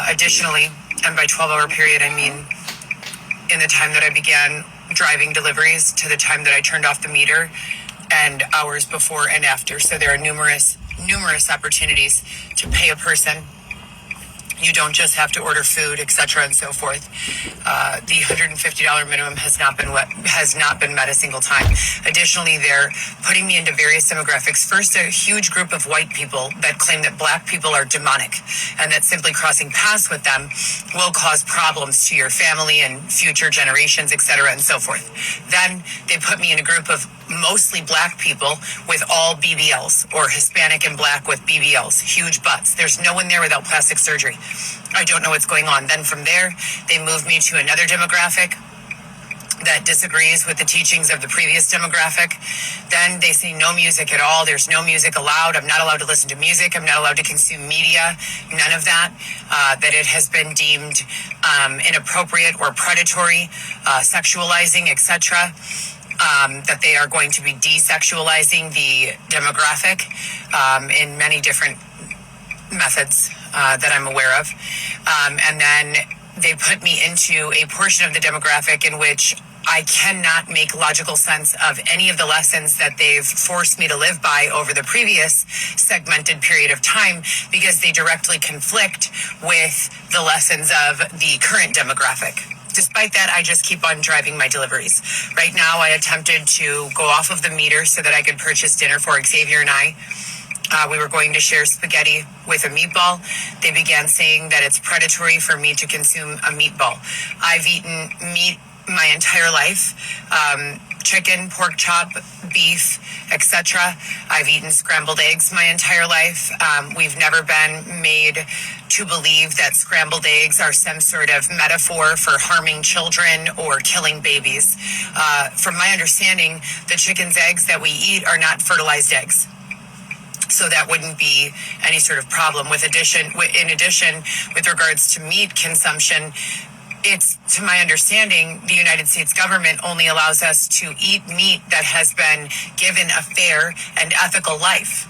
Additionally, and by 12-hour period, I mean in the time that I began driving deliveries to the time that I turned off the meter and hours before and after. So there are numerous opportunities to pay a person. You don't just have to order food, etc., and so forth. The $150 minimum has not been met a single time. Additionally, they're putting me into various demographics. First, a huge group of white people that claim that black people are demonic, and that simply crossing paths with them will cause problems to your family and future generations, etc., and so forth. Then they put me in a group of mostly black people with all BBLs, or Hispanic and black with BBLs, huge butts. There's no one there without plastic surgery. I don't know what's going on. Then from there, they moved me to another demographic that disagrees with the teachings of the previous demographic. Then they say no music at all. There's no music allowed. I'm not allowed to listen to music. I'm not allowed to consume media. None of that. That it has been deemed inappropriate or predatory, sexualizing, etc. That they are going to be desexualizing the demographic in many different methods that I'm aware of. And then they put me into a portion of the demographic in which I cannot make logical sense of any of the lessons that they've forced me to live by over the previous segmented period of time, because they directly conflict with the lessons of the current demographic. Despite that, I just keep on driving my deliveries. Right now, I attempted to go off of the meter so that I could purchase dinner for Xavier and I. We were going to share spaghetti with a meatball. They began saying that it's predatory for me to consume a meatball. I've eaten meat my entire life. Chicken, pork chop, beef, etc. I've eaten scrambled eggs my entire life. We've never been made to believe that scrambled eggs are some sort of metaphor for harming children or killing babies. From my understanding, the chicken's eggs that we eat are not fertilized eggs. So that wouldn't be any sort of problem. In addition, with regards to meat consumption, it's, to my understanding, the United States government only allows us to eat meat that has been given a fair and ethical life.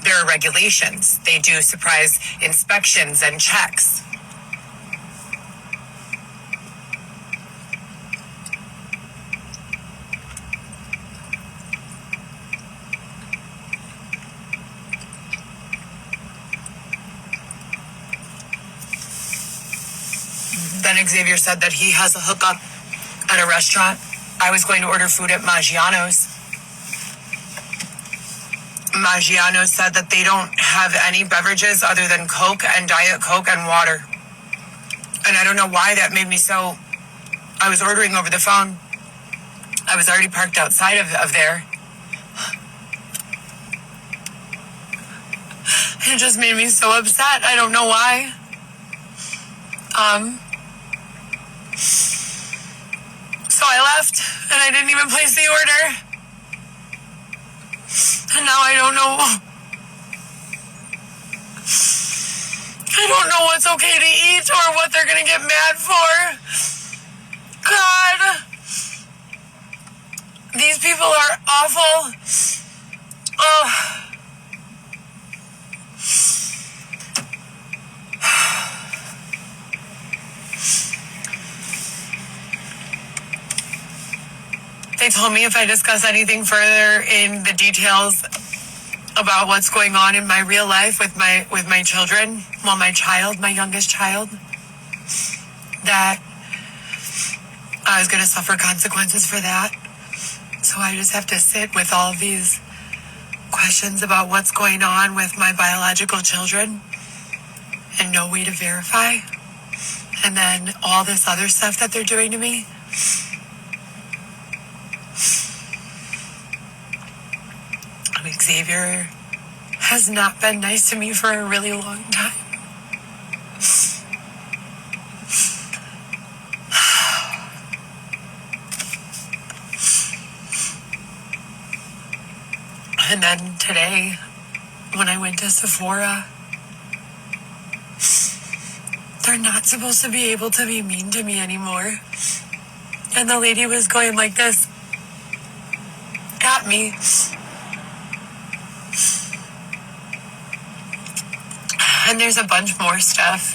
There are regulations. They do surprise inspections and checks. Then Xavier said that he has a hookup at a restaurant. I was going to order food at Maggiano's. Maggiano's said that they don't have any beverages other than Coke and Diet Coke and water. And I don't know why that made me so... I was ordering over the phone. I was already parked outside of there. It just made me so upset. I don't know why. So I left, and I didn't even place the order. And now I don't know what's okay to eat or what they're gonna get mad for. God. These people are awful. Oh. They told me if I discuss anything further in the details about what's going on in my real life with my children, well, my youngest child, that I was going to suffer consequences for that. So I just have to sit with all of these questions about what's going on with my biological children and no way to verify. And then all this other stuff that they're doing to me. Xavier has not been nice to me for a really long time. And then today, when I went to Sephora, they're not supposed to be able to be mean to me anymore. And the lady was going like this at me. And there's a bunch more stuff,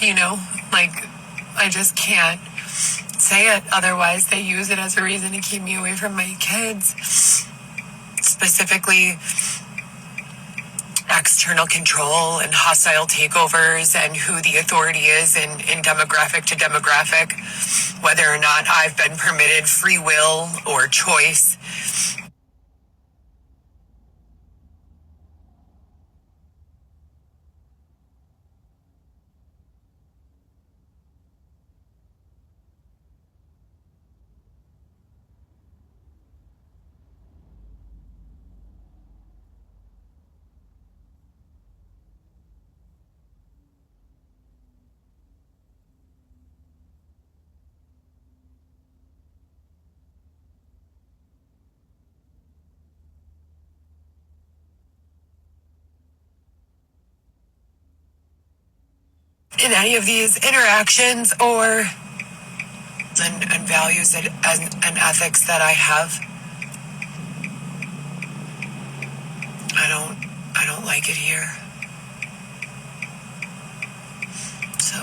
like I just can't say it. Otherwise, they use it as a reason to keep me away from my kids. Specifically, external control and hostile takeovers and who the authority is in demographic to demographic, whether or not I've been permitted free will or choice. In any of these interactions or and values and ethics that I have, I don't like it here. So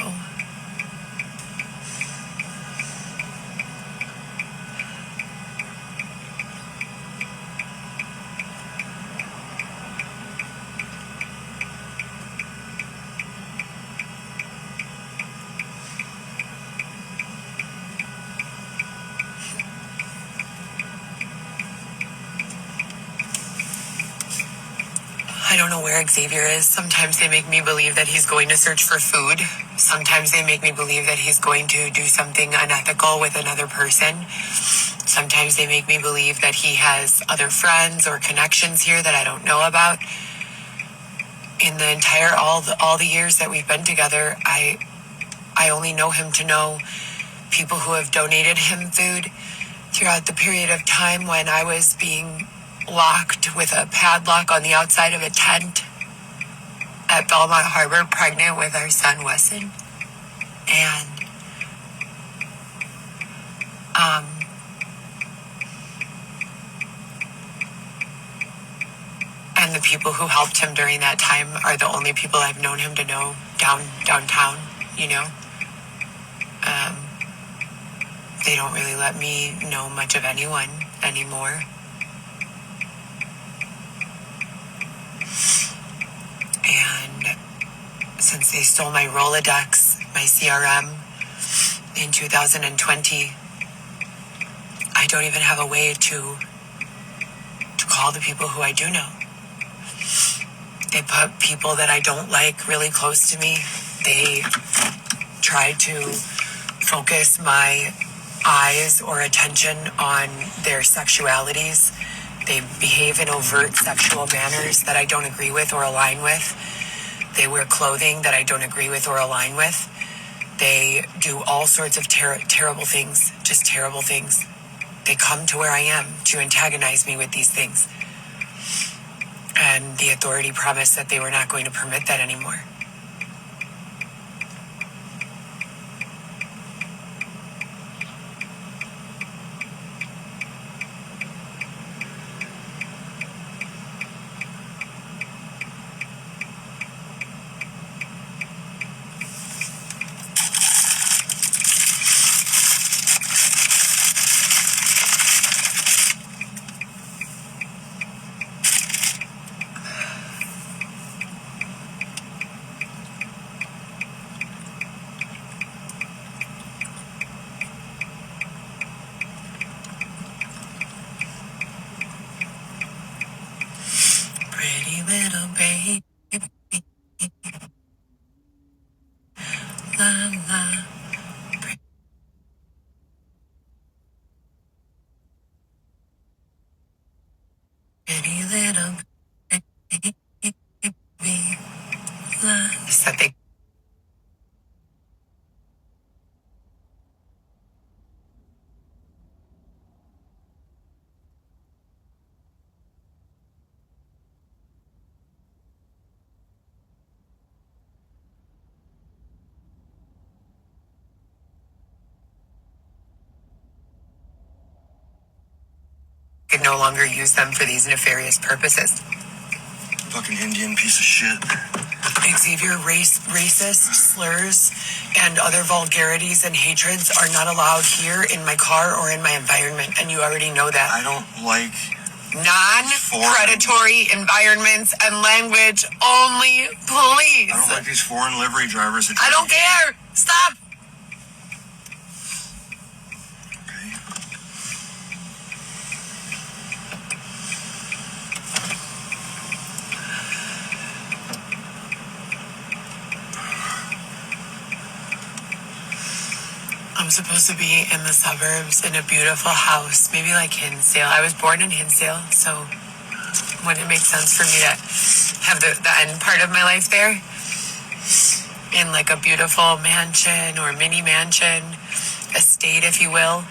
I don't know where Xavier is. Sometimes they make me believe that he's going to search for food. Sometimes they make me believe that he's going to do something unethical with another person. Sometimes they make me believe that he has other friends or connections here that I don't know about. In the entire all the years that we've been together, I only know him to know people who have donated him food throughout the period of time when I was being locked with a padlock on the outside of a tent at Belmont Harbor, pregnant with our son Wesson. And the people who helped him during that time are the only people I've known him to know downtown, They don't really let me know much of anyone anymore. And since they stole my Rolodex, my CRM, in 2020, I don't even have a way to call the people who I do know. They put people that I don't like really close to me. They try to focus my eyes or attention on their sexualities. They behave in overt sexual manners that I don't agree with or align with. They wear clothing that I don't agree with or align with. They do all sorts of terrible things, just terrible things. They come to where I am to antagonize me with these things. And the authority promised that they were not going to permit that anymore. Pretty little baby, la la. Pretty little baby, la. Is that they could no longer use them for these nefarious purposes? Fucking Indian piece of shit. Xavier, racist slurs and other vulgarities and hatreds are not allowed here in my car or in my environment, and you already know that. I don't like non-predatory environments and language only, please. I don't like these foreign livery drivers. I don't care. Stop. Okay. I'm supposed to be in the suburbs in a beautiful house, maybe like Hinsdale. I was born in Hinsdale, so wouldn't it make sense for me to have the end part of my life there? In like a beautiful mansion or mini mansion, estate, if you will,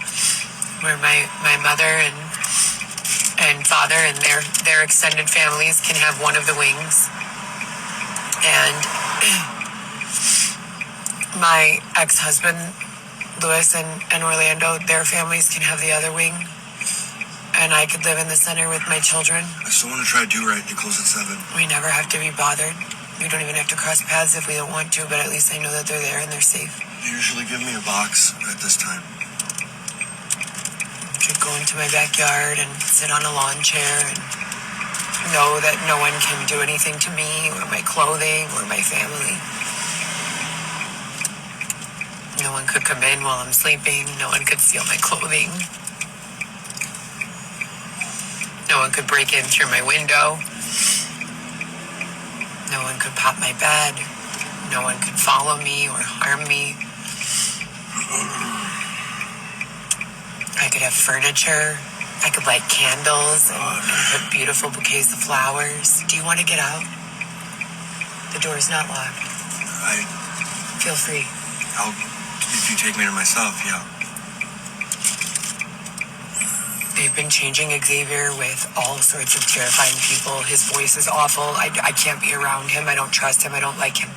where my mother and father and their extended families can have one of the wings. And my ex-husband, Louis and Orlando, their families can have the other wing. And I could live in the center with my children. I still want to try Do Right. They close at 7. We never have to be bothered. We don't even have to cross paths if we don't want to, but at least I know that they're there and they're safe. They usually give me a box at this time. I could go into my backyard and sit on a lawn chair and know that no one can do anything to me or my clothing or my family. No one could come in while I'm sleeping. No one could steal my clothing. No one could break in through my window. No one could pop my bed. No one could follow me or harm me. I could have furniture. I could light candles and put beautiful bouquets of flowers. Do you want to get out? The door's not locked. Feel free. If you take me to myself, yeah. They've been changing Xavier with all sorts of terrifying people. His voice is awful. I can't be around him. I don't trust him. I don't like him.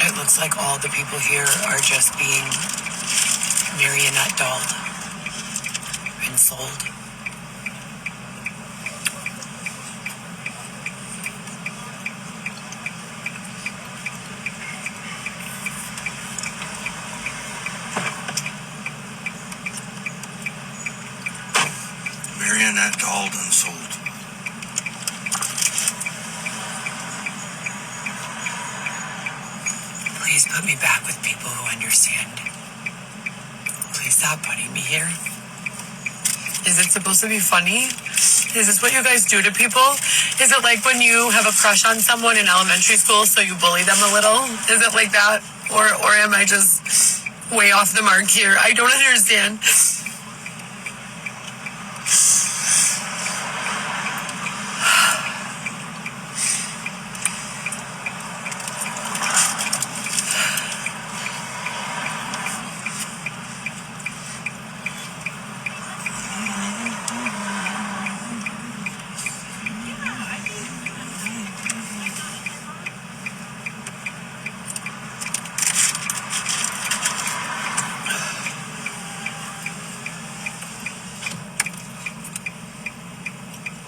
It looks like all the people here are just being marionette dolled and sold. Marionette dolled and sold. Please put me back with people who understand. Please stop putting me here. Is it supposed to be funny? Is this what you guys do to people? Is it like when you have a crush on someone in elementary school, so you bully them a little? Is it like that? Or am I just way off the mark here? I don't understand.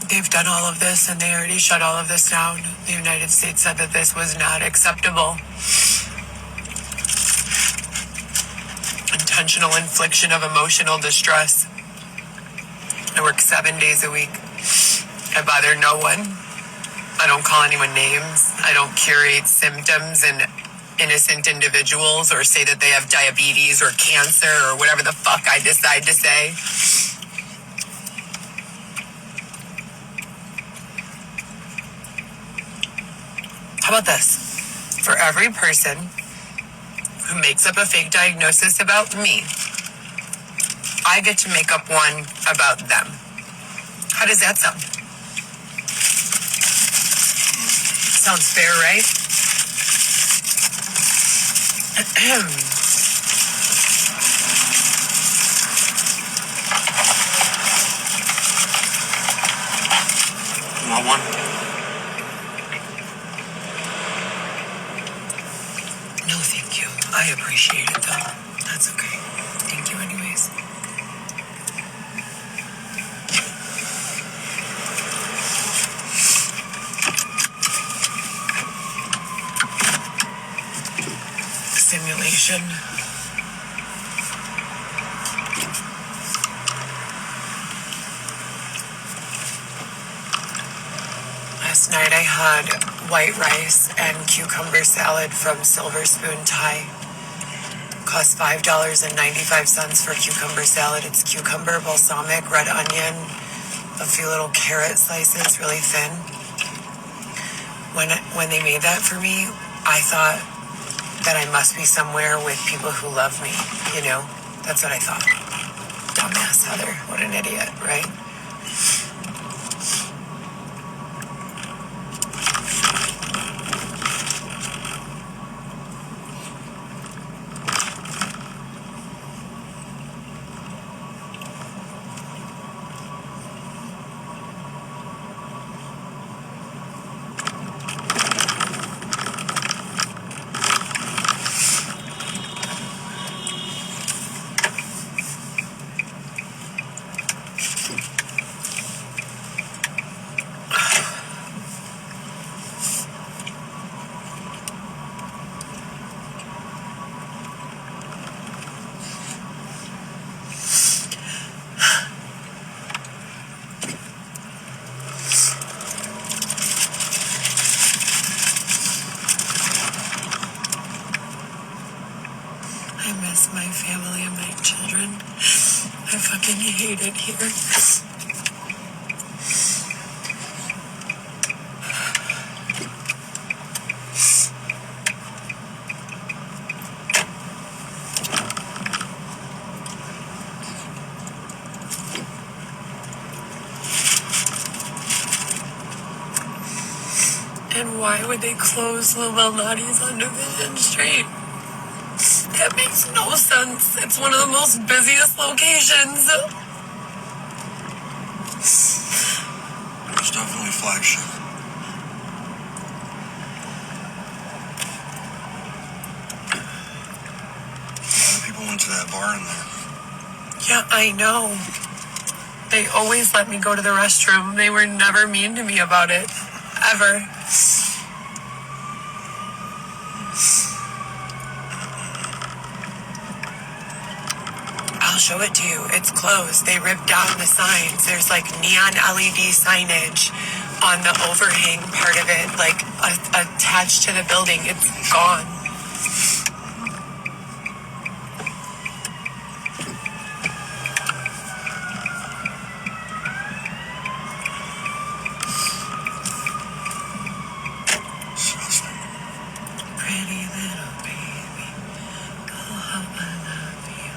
They've done all of this and they already shut all of this down. The United States said that this was not acceptable. Intentional infliction of emotional distress. I work 7 days a week. I bother no one. I don't call anyone names. I don't curate symptoms in innocent individuals or say that they have diabetes or cancer or whatever the fuck I decide to say. How about this? For every person who makes up a fake diagnosis about me, I get to make up one about them. How does that sound? Sounds fair, right? You want one? No, thank you. I appreciate it, though. That's okay. Thank you anyways. Simulation. Last night I had white rice and cucumber salad from Silver Spoon Thai. Cost $5.95 for cucumber salad. It's cucumber, balsamic, red onion, a few little carrot slices, really thin. When they made that for me, I thought that I must be somewhere with people who love me, you know? That's what I thought. Dumbass Heather. What an idiot, right? I miss my family and my children. I fucking hate it here. And why would they close Lou Malnati's on Division Street? That makes no sense. It's one of the most busiest locations. It's definitely flagship. A lot of people went to that bar in there. Yeah, I know. They always let me go to the restroom. They were never mean to me about it. Ever. I'll show it to you. It's closed. They ripped down the signs. There's like neon LED signage on the overhang part of it, like attached to the building. It's gone. Disgusting. Pretty little baby. Oh, how I love you.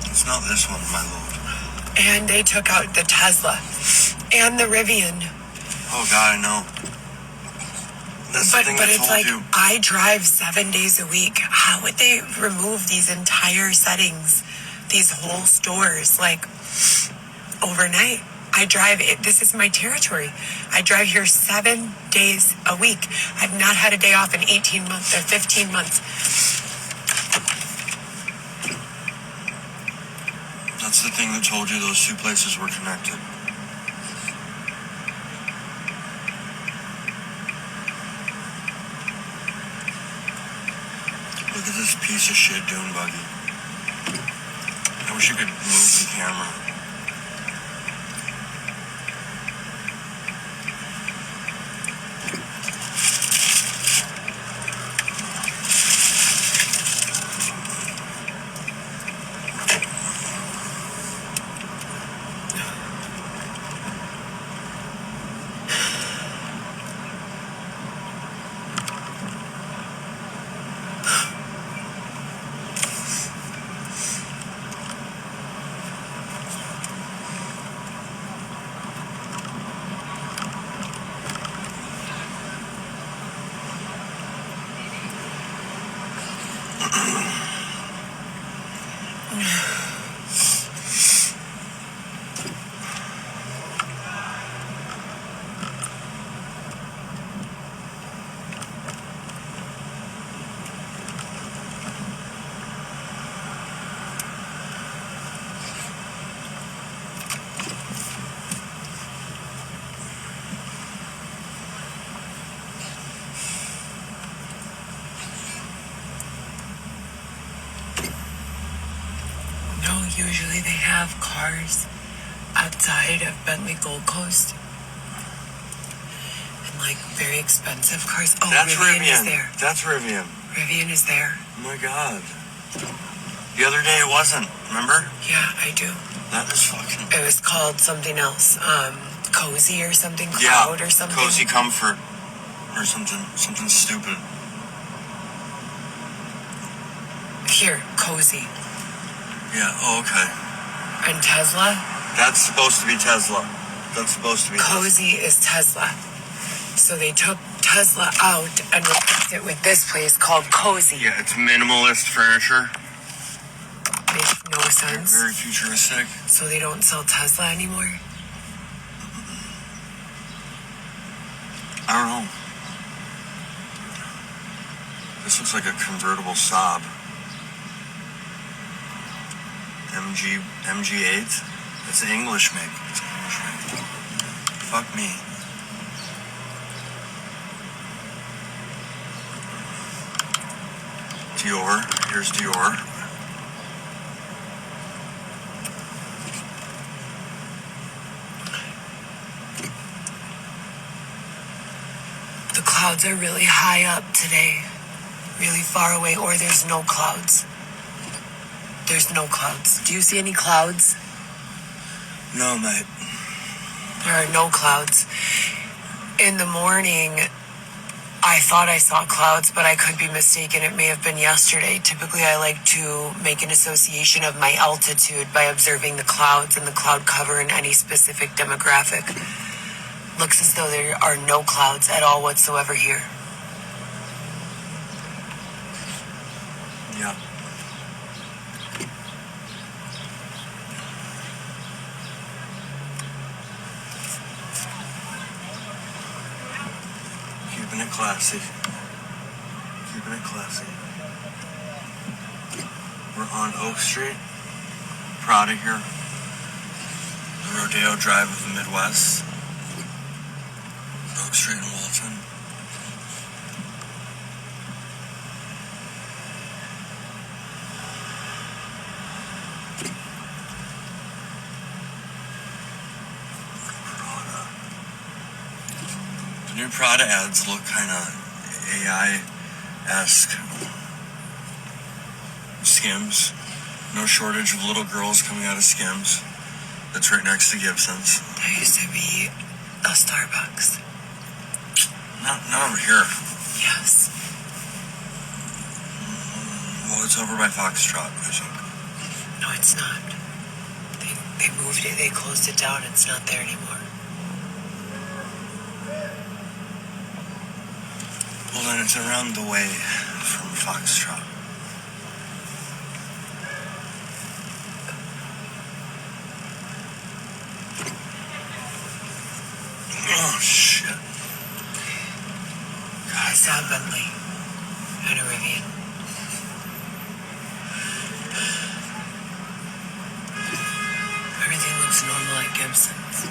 It's not this one, my lord. And they took out the Tesla and the Rivian. Oh God, I know. That's the thing But I it's told like, you. I drive 7 days a week. How would they remove these entire settings, these whole stores, like overnight? I drive it. This is my territory. I drive here 7 days a week. I've not had a day off in 18 months or 15 months. That's the thing that told you those two places were connected. Look at this piece of shit dune buggy. I wish you could move the camera. have cars outside of Bentley Gold Coast. And like very expensive cars. Oh, That's Rivian is Rivian. there. That's Rivian. Rivian is there. Oh my god. The other day it wasn't, remember? Yeah, I do. That is fucking... It was called something else. Cozy or something. Cloud or something. Cozy Comfort. Or something stupid. Here, Cozy. Yeah, oh, okay. And Tesla? That's supposed to be Tesla. That's supposed to be Cozy is Tesla. So they took Tesla out and replaced it with this place called Cozy. Yeah, it's minimalist furniture. Makes no sense. Very futuristic. So they don't sell Tesla anymore? I don't know. This looks like a convertible Saab. MG8. It's an English make. It's an English make. Fuck me. Dior. Here's Dior. The clouds are really high up today. Really far away, or there's no clouds. There's no clouds. Do you see any clouds? No, mate. There are no clouds. In the morning, I thought I saw clouds, but I could be mistaken. It may have been yesterday. Typically, I like to make an association of my altitude by observing the clouds and the cloud cover in any specific demographic. Looks as though there are no clouds at all whatsoever here. Yeah. Keeping it classy. Keeping it classy. We're on Oak Street. Proud of here. The Rodeo Drive of the Midwest. Oak Street in Walton. The new Prada ads look kind of AI-esque. Skims. No shortage of little girls coming out of Skims. That's right next to Gibson's. There used to be a Starbucks. Not over here. Yes. Well, it's over by Foxtrot, I think. No, it's not. They moved it. They closed it down. It's not there anymore. Well, then it's around the way from Foxtrot. Oh, shit. I saw Bentley and a Rivian. Everything looks normal at Gibson's.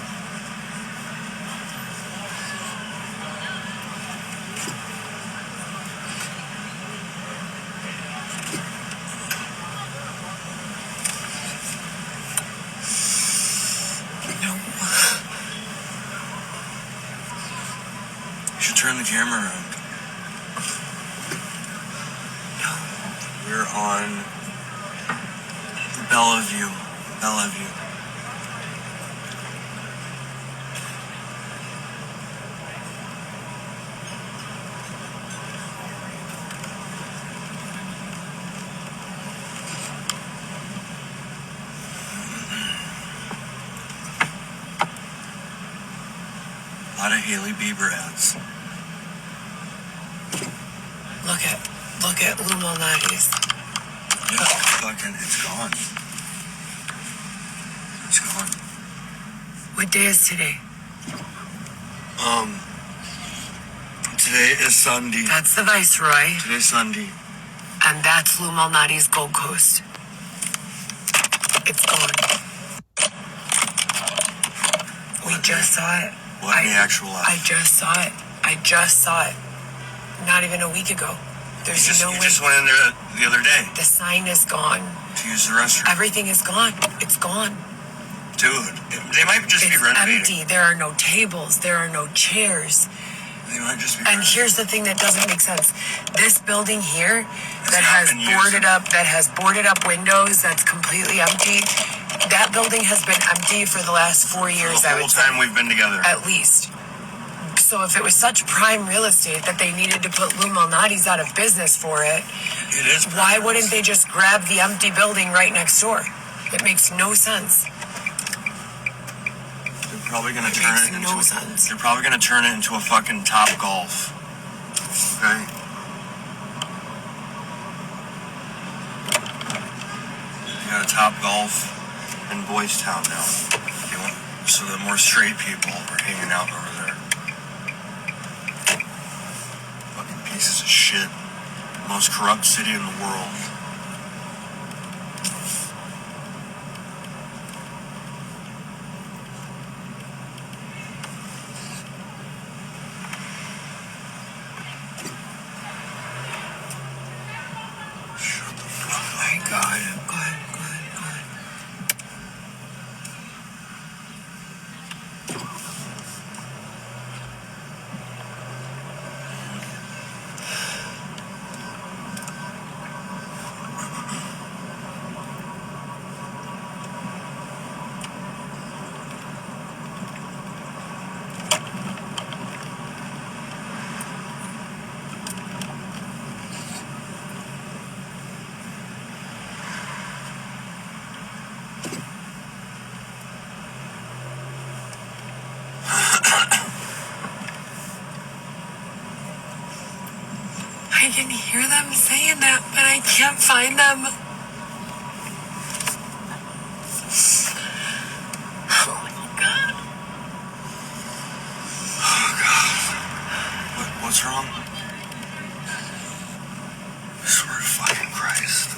No. You should turn the camera around. No. We're on Bellevue. Bellevue. A lot of Hailey Bieber ads. Look at Lou Malnati's. Yeah, fucking, it's gone. It's gone. What day is today? Today is Sunday. That's the Viceroy, Today's Sunday. and that's Lou Malnati's Gold Coast. It's gone. We just saw it. What in the actual I life? just saw it. I just saw it. Not even a week ago. There's You no way. just went in there the other day The sign is gone. to use the restroom. Everything is gone. It's gone. Dude, they might just be It's renovating. empty. There are no tables. There are no chairs. They might just be And renovating. here's the thing that doesn't make sense. This building here that not has been used. boarded up windows, that's completely empty. That building has been empty for the last 4 years, The I whole would say, time we've been together. at least. So if it was such prime real estate that they needed to put Lou Malnati's out of business for it, It is. why wouldn't they just grab the empty building right next door? It makes no sense. They're probably gonna It turn makes it into. no sense. They're probably gonna turn it into a fucking Top Golf. Okay. They got a Top Golf in Boys Town now. So the more straight people are hanging out over there. Fucking pieces of shit. Most corrupt city in the world. Shut the fuck up. My God. God. I can hear them saying that, but I can't find them. Oh my God. What's wrong? I swear to fucking Christ.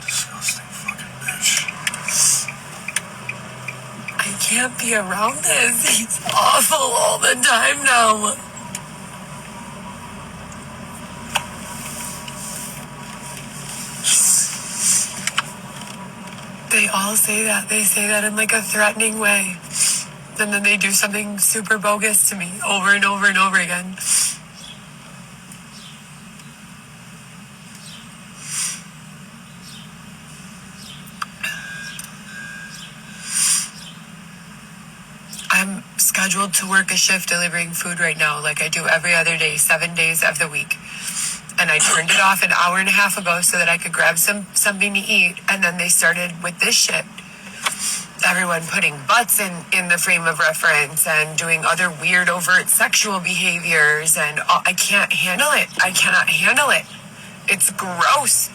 Disgusting fucking bitch. I can't be around this. He's awful all the time now. They all say that. They say that in like a threatening way. And then they do something super bogus to me over and over and over again. I'm scheduled to work a shift delivering food right now, like I do every other day, 7 days of the week. And I turned it off an hour and a half ago so that I could grab something to eat. And then they started with this shit. Everyone putting butts in the frame of reference and doing other weird, overt sexual behaviors. And I can't handle it. I cannot handle it. It's gross.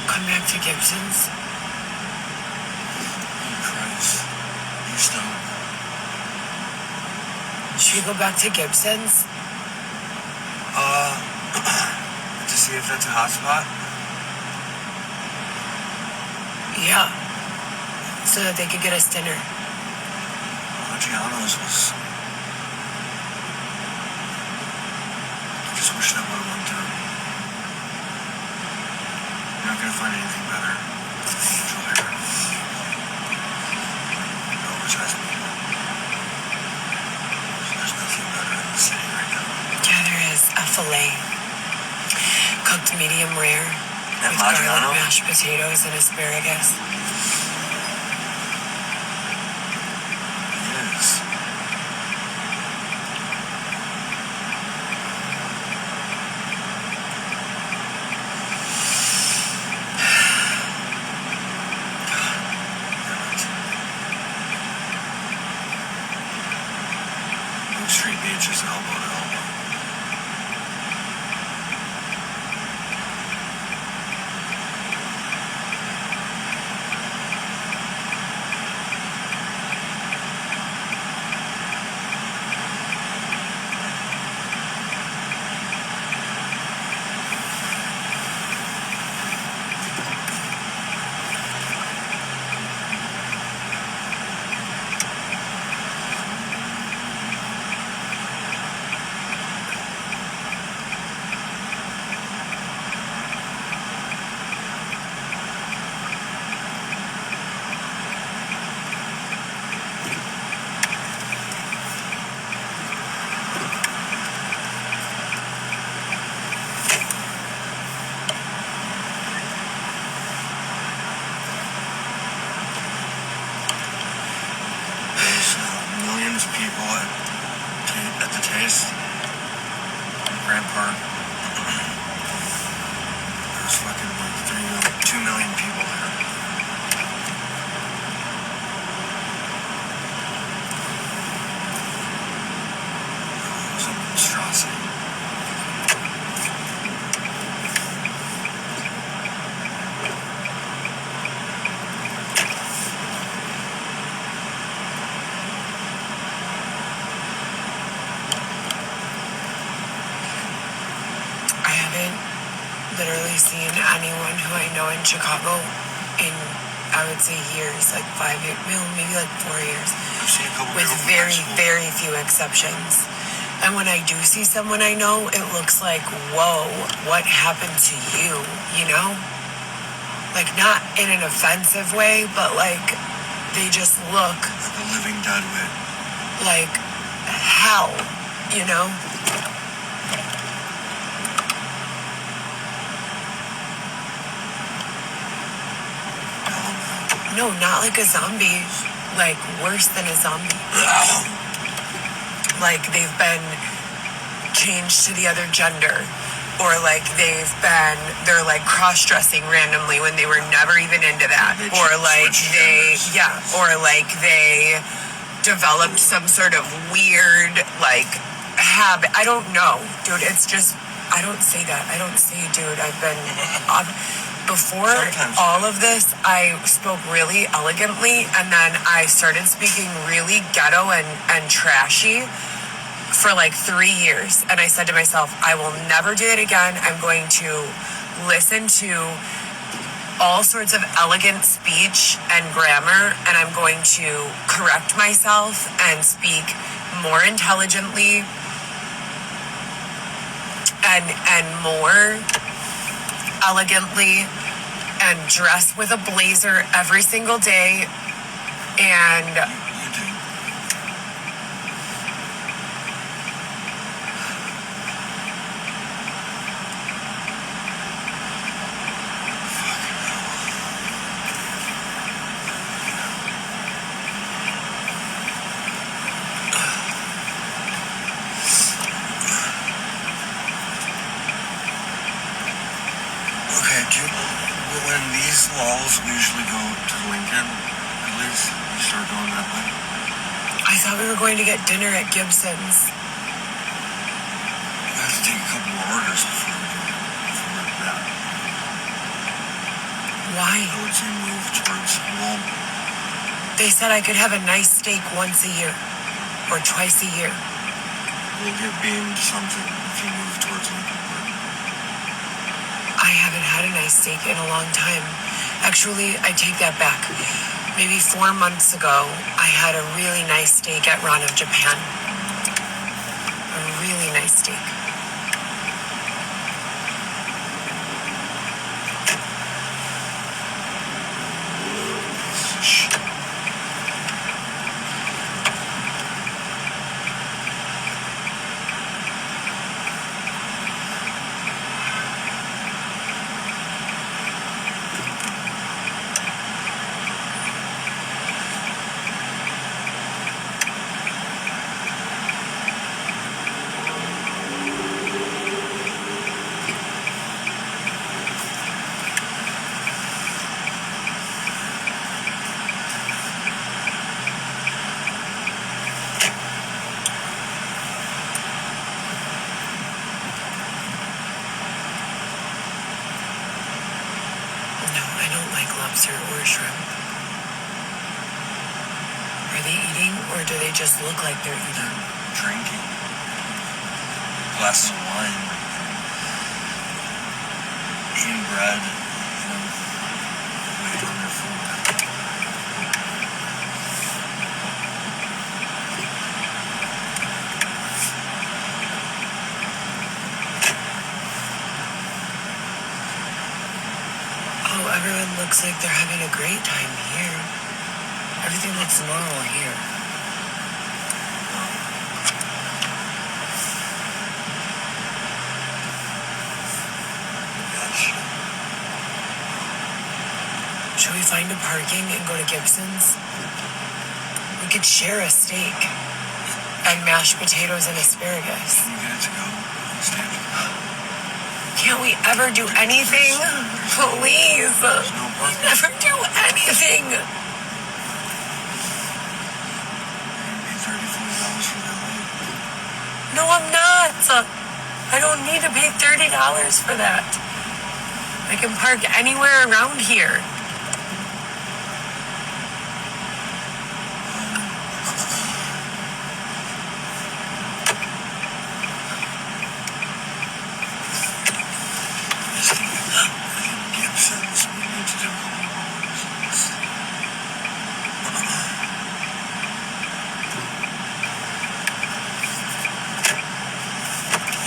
Come back to Gibson's. Christ. You stop. Should we go back to Gibson's? To see if that's a hot spot? Yeah. So that they could get us dinner. Gianno's was. I just wish that would have went through. You're not gonna find anything better than angel hair. Oversized people. There's nothing better in the city right now. Yeah, there is a filet. Cooked medium rare. At With garlic, Maggiano's? mashed potatoes, and asparagus. Yes. millions of people at the Taste in Grant Park. There's fucking like 2 million people there. It was a monstrosity. Literally seen anyone who I know in Chicago in, I would say, years, like 5 years, maybe like 4 years, I've seen a couple with people from very, high school. very few exceptions. And when I do see someone I know, it looks like, whoa, what happened to you, you know? Like, not in an offensive way, but like, they just look Like a living dead weight. like hell, you know? No, not like a zombie. Like, worse than a zombie. Like, they've been changed to the other gender. Or like they're like cross-dressing randomly when they were never even into that. Or like or like they developed some sort of weird, like, habit. I don't know, dude. It's just, I don't say that. I don't say, dude, I've been... Before all of this, I spoke really elegantly, and then I started speaking really ghetto and trashy for like 3 years. And I said to myself, I will never do it again. I'm going to listen to all sorts of elegant speech and grammar, and I'm going to correct myself and speak more intelligently and more elegantly, and dress with a blazer every single day, and You do. Okay, when these lulls, we usually go to Lincoln, at least. We start going that way. I thought we were going to get dinner at Gibson's. We have to take a couple more orders before that. Why? I would say move towards, well, They said I could have a nice steak once a year, or twice a year. we'll get beamed something if you move towards Lincoln Park. I haven't had a nice steak in a long time. Actually, I take that back. Maybe 4 months ago, I had a really nice steak at Ron of Japan. A really nice steak. Shit. No, I don't like lobster or shrimp. Are they eating, or do they just look like they're eating? Drinking. Glasses of wine. Eating bread. Waiting on their food. Oh, everyone looks like they're having a great time here. Everything looks normal here. Gosh. Should we find a parking and go to Gibson's? We could share a steak. and mashed potatoes and asparagus. You get it to go. Stand. Can't we ever do anything? Please. There's no We parking. never do anything. You pay $30, $40 for that light. No, I'm not. I don't need to pay $30 for that. I can park anywhere around here.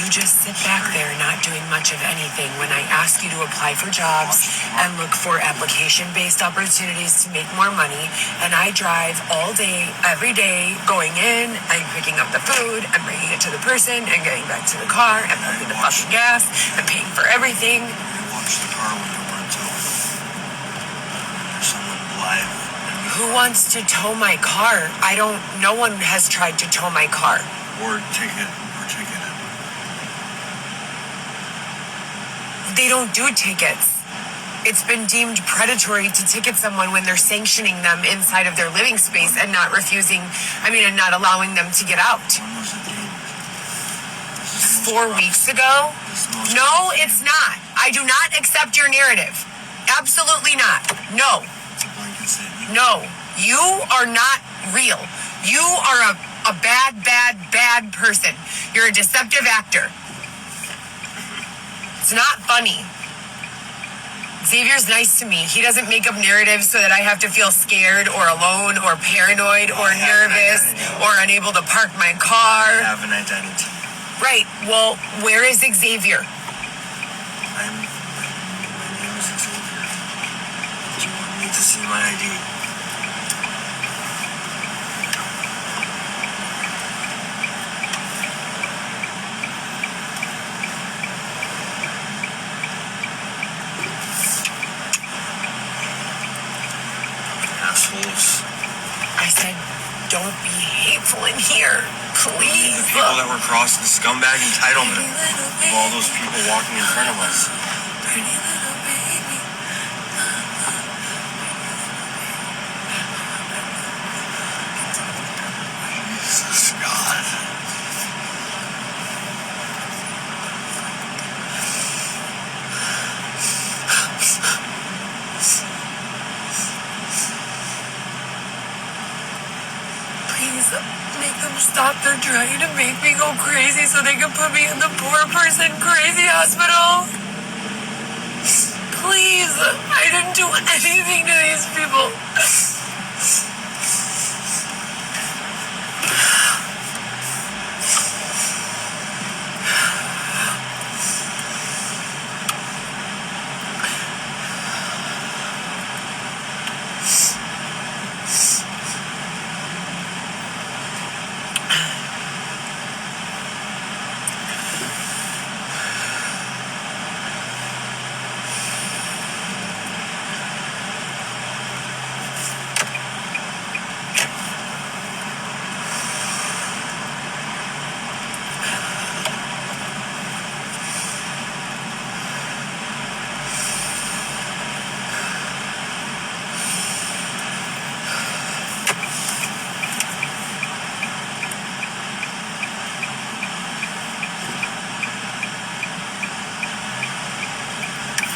You just sit back there not doing much of anything when I ask you to apply for jobs and look for application-based opportunities to make more money, and I drive all day, every day, going in and picking up the food and bringing it to the person and getting back to the car and pumping the fucking gas and paying for everything. You watch the car when you want to tow it. There's someone live. Who wants to tow my car? No one has tried to tow my car. Or ticket it. They don't do tickets. It's been deemed predatory to ticket someone when they're sanctioning them inside of their living space and not and not allowing them to get out. When was it deemed? 4 weeks ago? No, it's not. I do not accept your narrative. Absolutely not. No. It's a blanket statement. No. You are not real. You are a bad person. You're a deceptive actor. It's not funny. Xavier's nice to me. He doesn't make up narratives so that I have to feel scared or alone or paranoid or nervous or unable to park my I car. have an identity. Right. Well, where is Xavier? My name is Xavier. Do you want me to see my ID? Assholes. I said, don't be hateful in here. Please. The people that were crossing the scumbag entitlement of all those people walking in front of us. Pretty little baby. Jesus God. Please make them stop. They're trying to make me go crazy so they can put me in the poor person crazy hospital. Please. I didn't do anything to these people.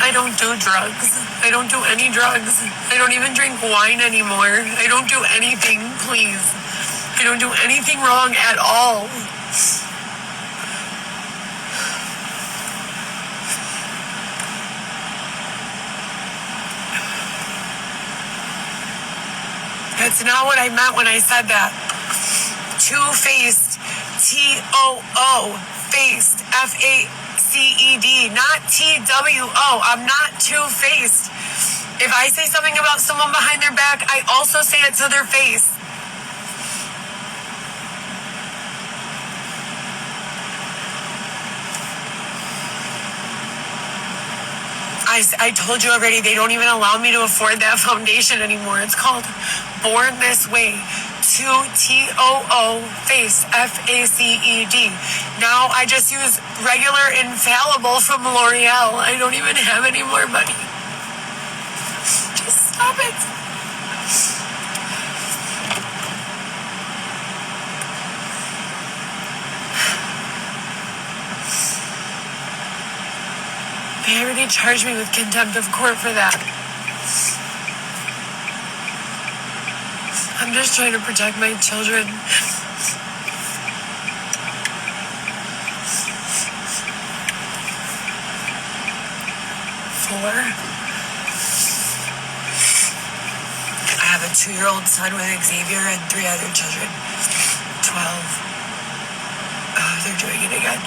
I don't do drugs. I don't do any drugs. I don't even drink wine anymore. I don't do anything, please. I don't do anything wrong at all. That's not what I meant when I said that. Two-faced, T-O-O, faced, F-A-C-E-D, not T-W-O. I'm not two-faced. If I say something about someone behind their back, I also say it to their face. I told you already, they don't even allow me to afford that foundation anymore. It's called Born This Way. F-A-C-E-D. Face, F-A-C-E-D. Now I just use regular Infallible from L'Oreal. I don't even have any more money. Just stop it. They already charged me with contempt of court for that. I'm just trying to protect my children. Four. I have a 2-year-old son with Xavier and 3 other children. 12. They're doing it again.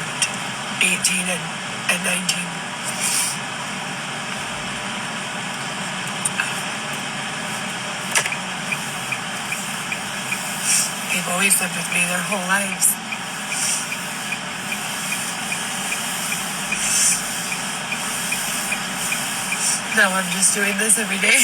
18 and 19. They've always lived with me their whole lives. Now I'm just doing this every day.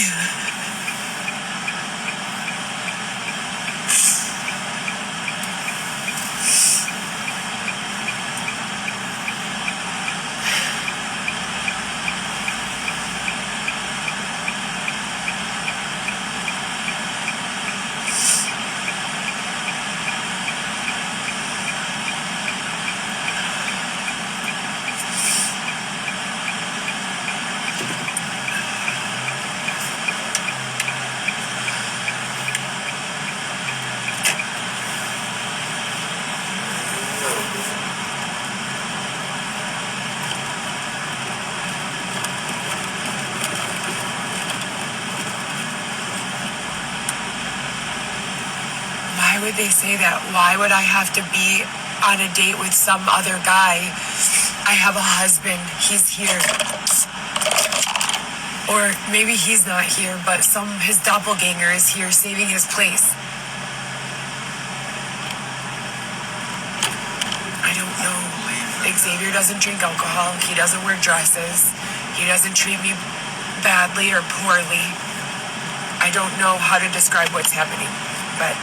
Why would they say that? Why would I have to be on a date with some other guy? I have a husband. He's here. Or maybe he's not here, but his doppelganger is here saving his place. I don't know. Xavier doesn't drink alcohol. He doesn't wear dresses. He doesn't treat me badly or poorly. I don't know how to describe what's happening, but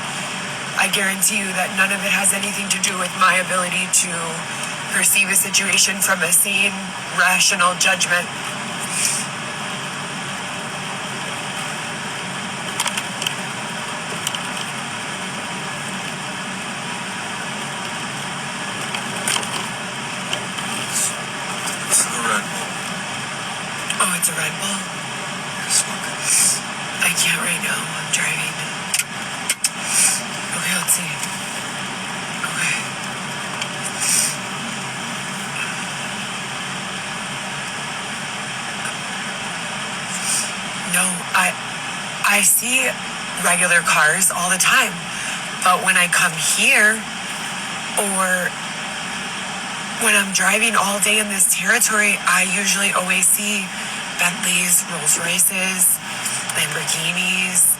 I guarantee you that none of it has anything to do with my ability to perceive a situation from a sane, rational judgment. It's a Red Bull. Oh, it's a Red Bull? Smoke it. I can't right now. I'm driving. Okay, let's see. Okay. No, I see regular cars all the time. But when I come here, or when I'm driving all day in this territory, I usually always see Bentleys, Rolls Royces, Lamborghinis,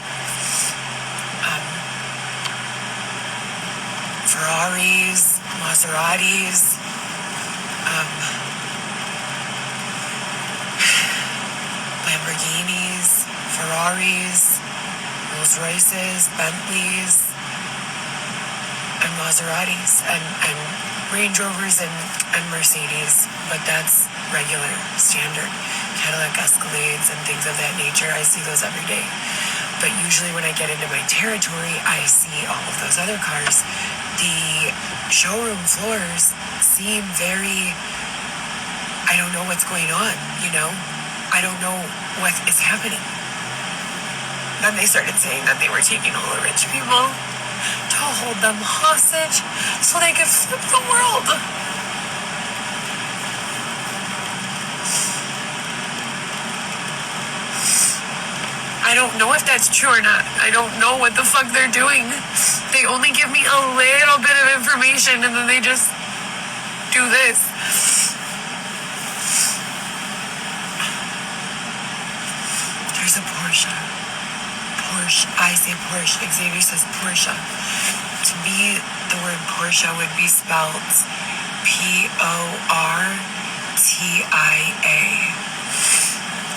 Ferraris, Maseratis, Lamborghinis, Ferraris, Rolls Royces, Bentleys, and Maseratis, and Range Rovers and Mercedes, but that's regular, standard. Cadillac Escalades and things of that nature, I see those every day. But usually when I get into my territory, I see all of those other cars. The showroom floors seem very, I don't know what's going on, you know? I don't know what is happening. Then they started saying that they were taking all the rich people to hold them hostage so they could flip the world. I don't know if that's true or not. I don't know what the fuck they're doing. They only give me a little bit of information and then they just do this. There's a Porsche. Porsche. I say Porsche. Xavier says Porsche. To me, the word Porsche would be spelled Portia.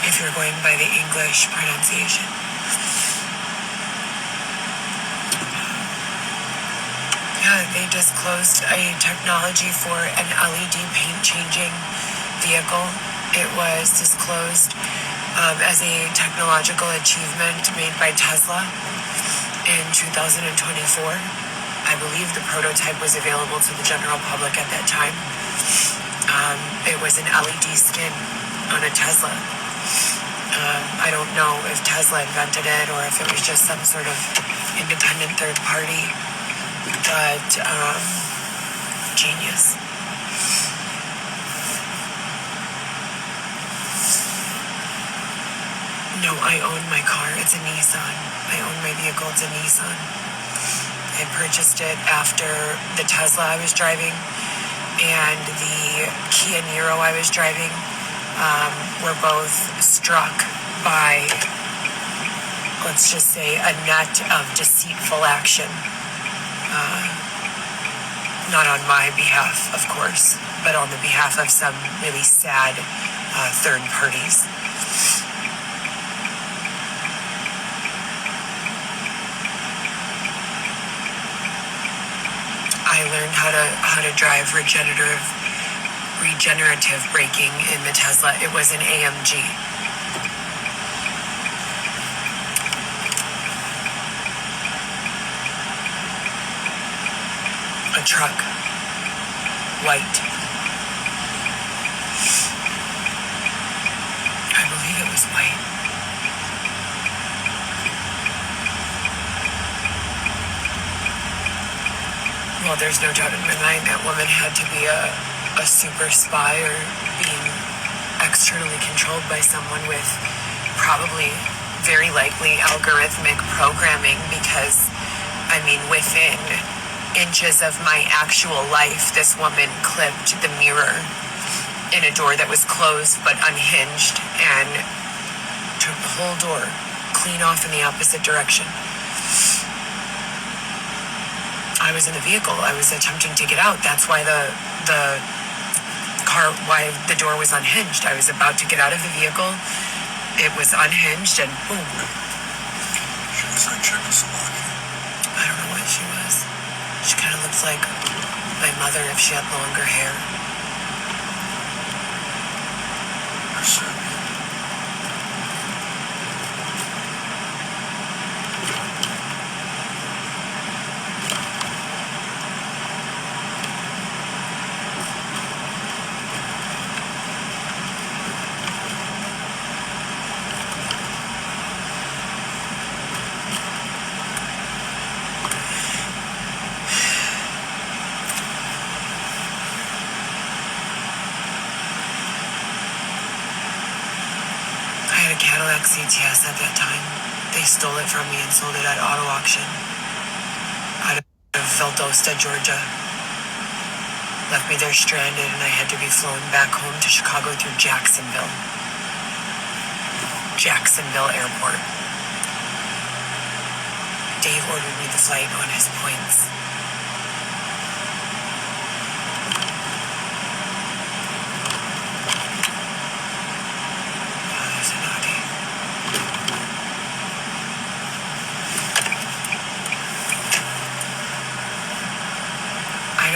If you're going by the English pronunciation. Yeah, they disclosed a technology for an LED paint changing vehicle. It was disclosed as a technological achievement made by Tesla in 2024. I believe the prototype was available to the general public at that time. It was an LED skin on a Tesla. I don't know if Tesla invented it or if it was just some sort of independent third party, but genius. No, I own my car. It's a Nissan. I own my vehicle. It's a Nissan. I purchased it after the Tesla I was driving and the Kia Niro I was driving were both struck by, let's just say, a net of deceitful action. Not on my behalf, of course, but on the behalf of some really sad third parties. I learned how to drive regenerative braking in the Tesla. It was an AMG. A truck. White. I believe it was white. Well, there's no doubt in my mind that woman had to be a super spy or being externally controlled by someone with probably very likely algorithmic programming because, I mean, within inches of my actual life, this woman clipped the mirror in a door that was closed but unhinged and took the whole door clean off in the opposite direction. I was in the vehicle. I was attempting to get out. That's why the door was unhinged. I was about to get out of the vehicle. It was unhinged and boom. She was like Czechoslovakia. I don't know what she was. She kind of looks like my mother if she had longer hair. Or Serbian. Cadillac CTS at that time. They stole it from me and sold it at auto auction out of Valdosta, Georgia. Left me there stranded and I had to be flown back home to Chicago through Jacksonville Airport. Dave ordered me the flight on his points.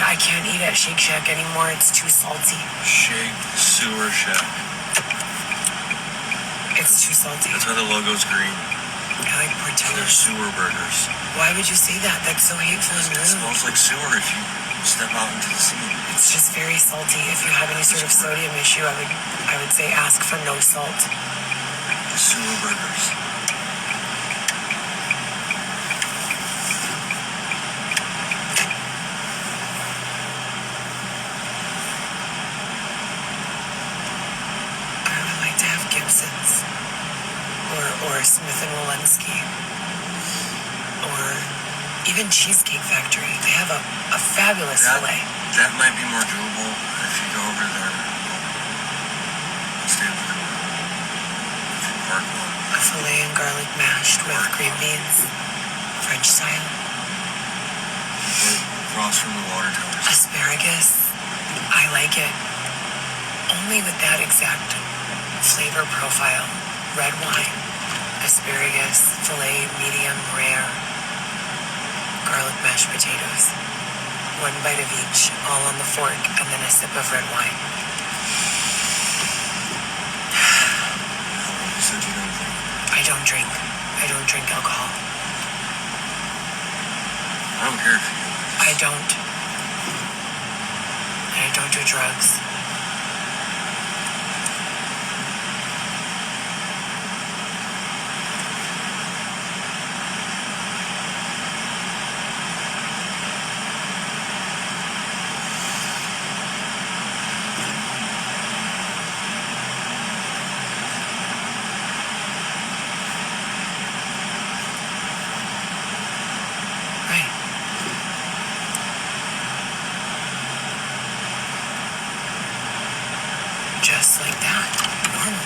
I can't eat at Shake Shack anymore. It's too salty. Shake Sewer Shack. It's too salty. That's why the logo's green. I like They're Portillo's. sewer burgers. Why would you say that? That's so hateful and It rude. smells like sewer if you step out into the scene. It's just very salty. If you have any sort of sodium issue, I would say ask for no salt. Sewer burgers. I would like to have Gibson's or Smith and Wolenski or even Cheesecake Factory. They have a fabulous filet. That might be more doable if you go over there. Stay over there. If you park one. A filet and garlic mashed with green beans, French style. Or across from the water towers. Asparagus, I like it. Only with that exact flavor profile. Red wine, asparagus, filet, medium, rare, garlic mashed potatoes. one bite of each, all on the fork, and then a sip of red wine. You said you don't drink. I don't drink. I don't drink alcohol. I'm here for you. I don't. And I don't do drugs. Right. Just like that. Normal.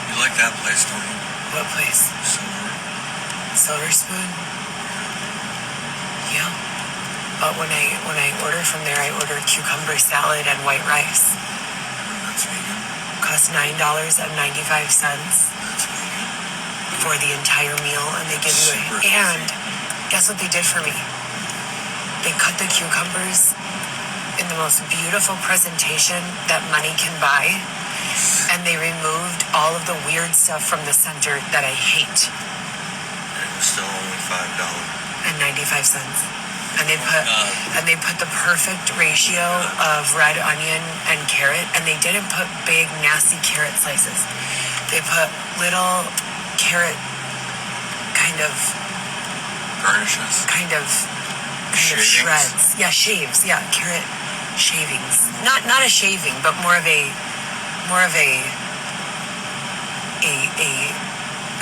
You like that place, don't you? What place? Silver. Silver Spoon? Yeah. But when I order from there, I order cucumber salad and white rice. That's vegan. Costs $9.95 That's vegan. for the entire meal, and they give you Super it. And guess what they did for me? They cut the cucumbers in the most beautiful presentation that money can buy, and they removed all of the weird stuff from the center that I hate. And it was still only $5. And 95 cents. And they put the perfect ratio of red onion and carrot, and they didn't put big nasty carrot slices. They put little carrot kind of Garnishes. Shavings? shreds. Yeah, shaves. Yeah, carrot shavings. Not a shaving, but more of a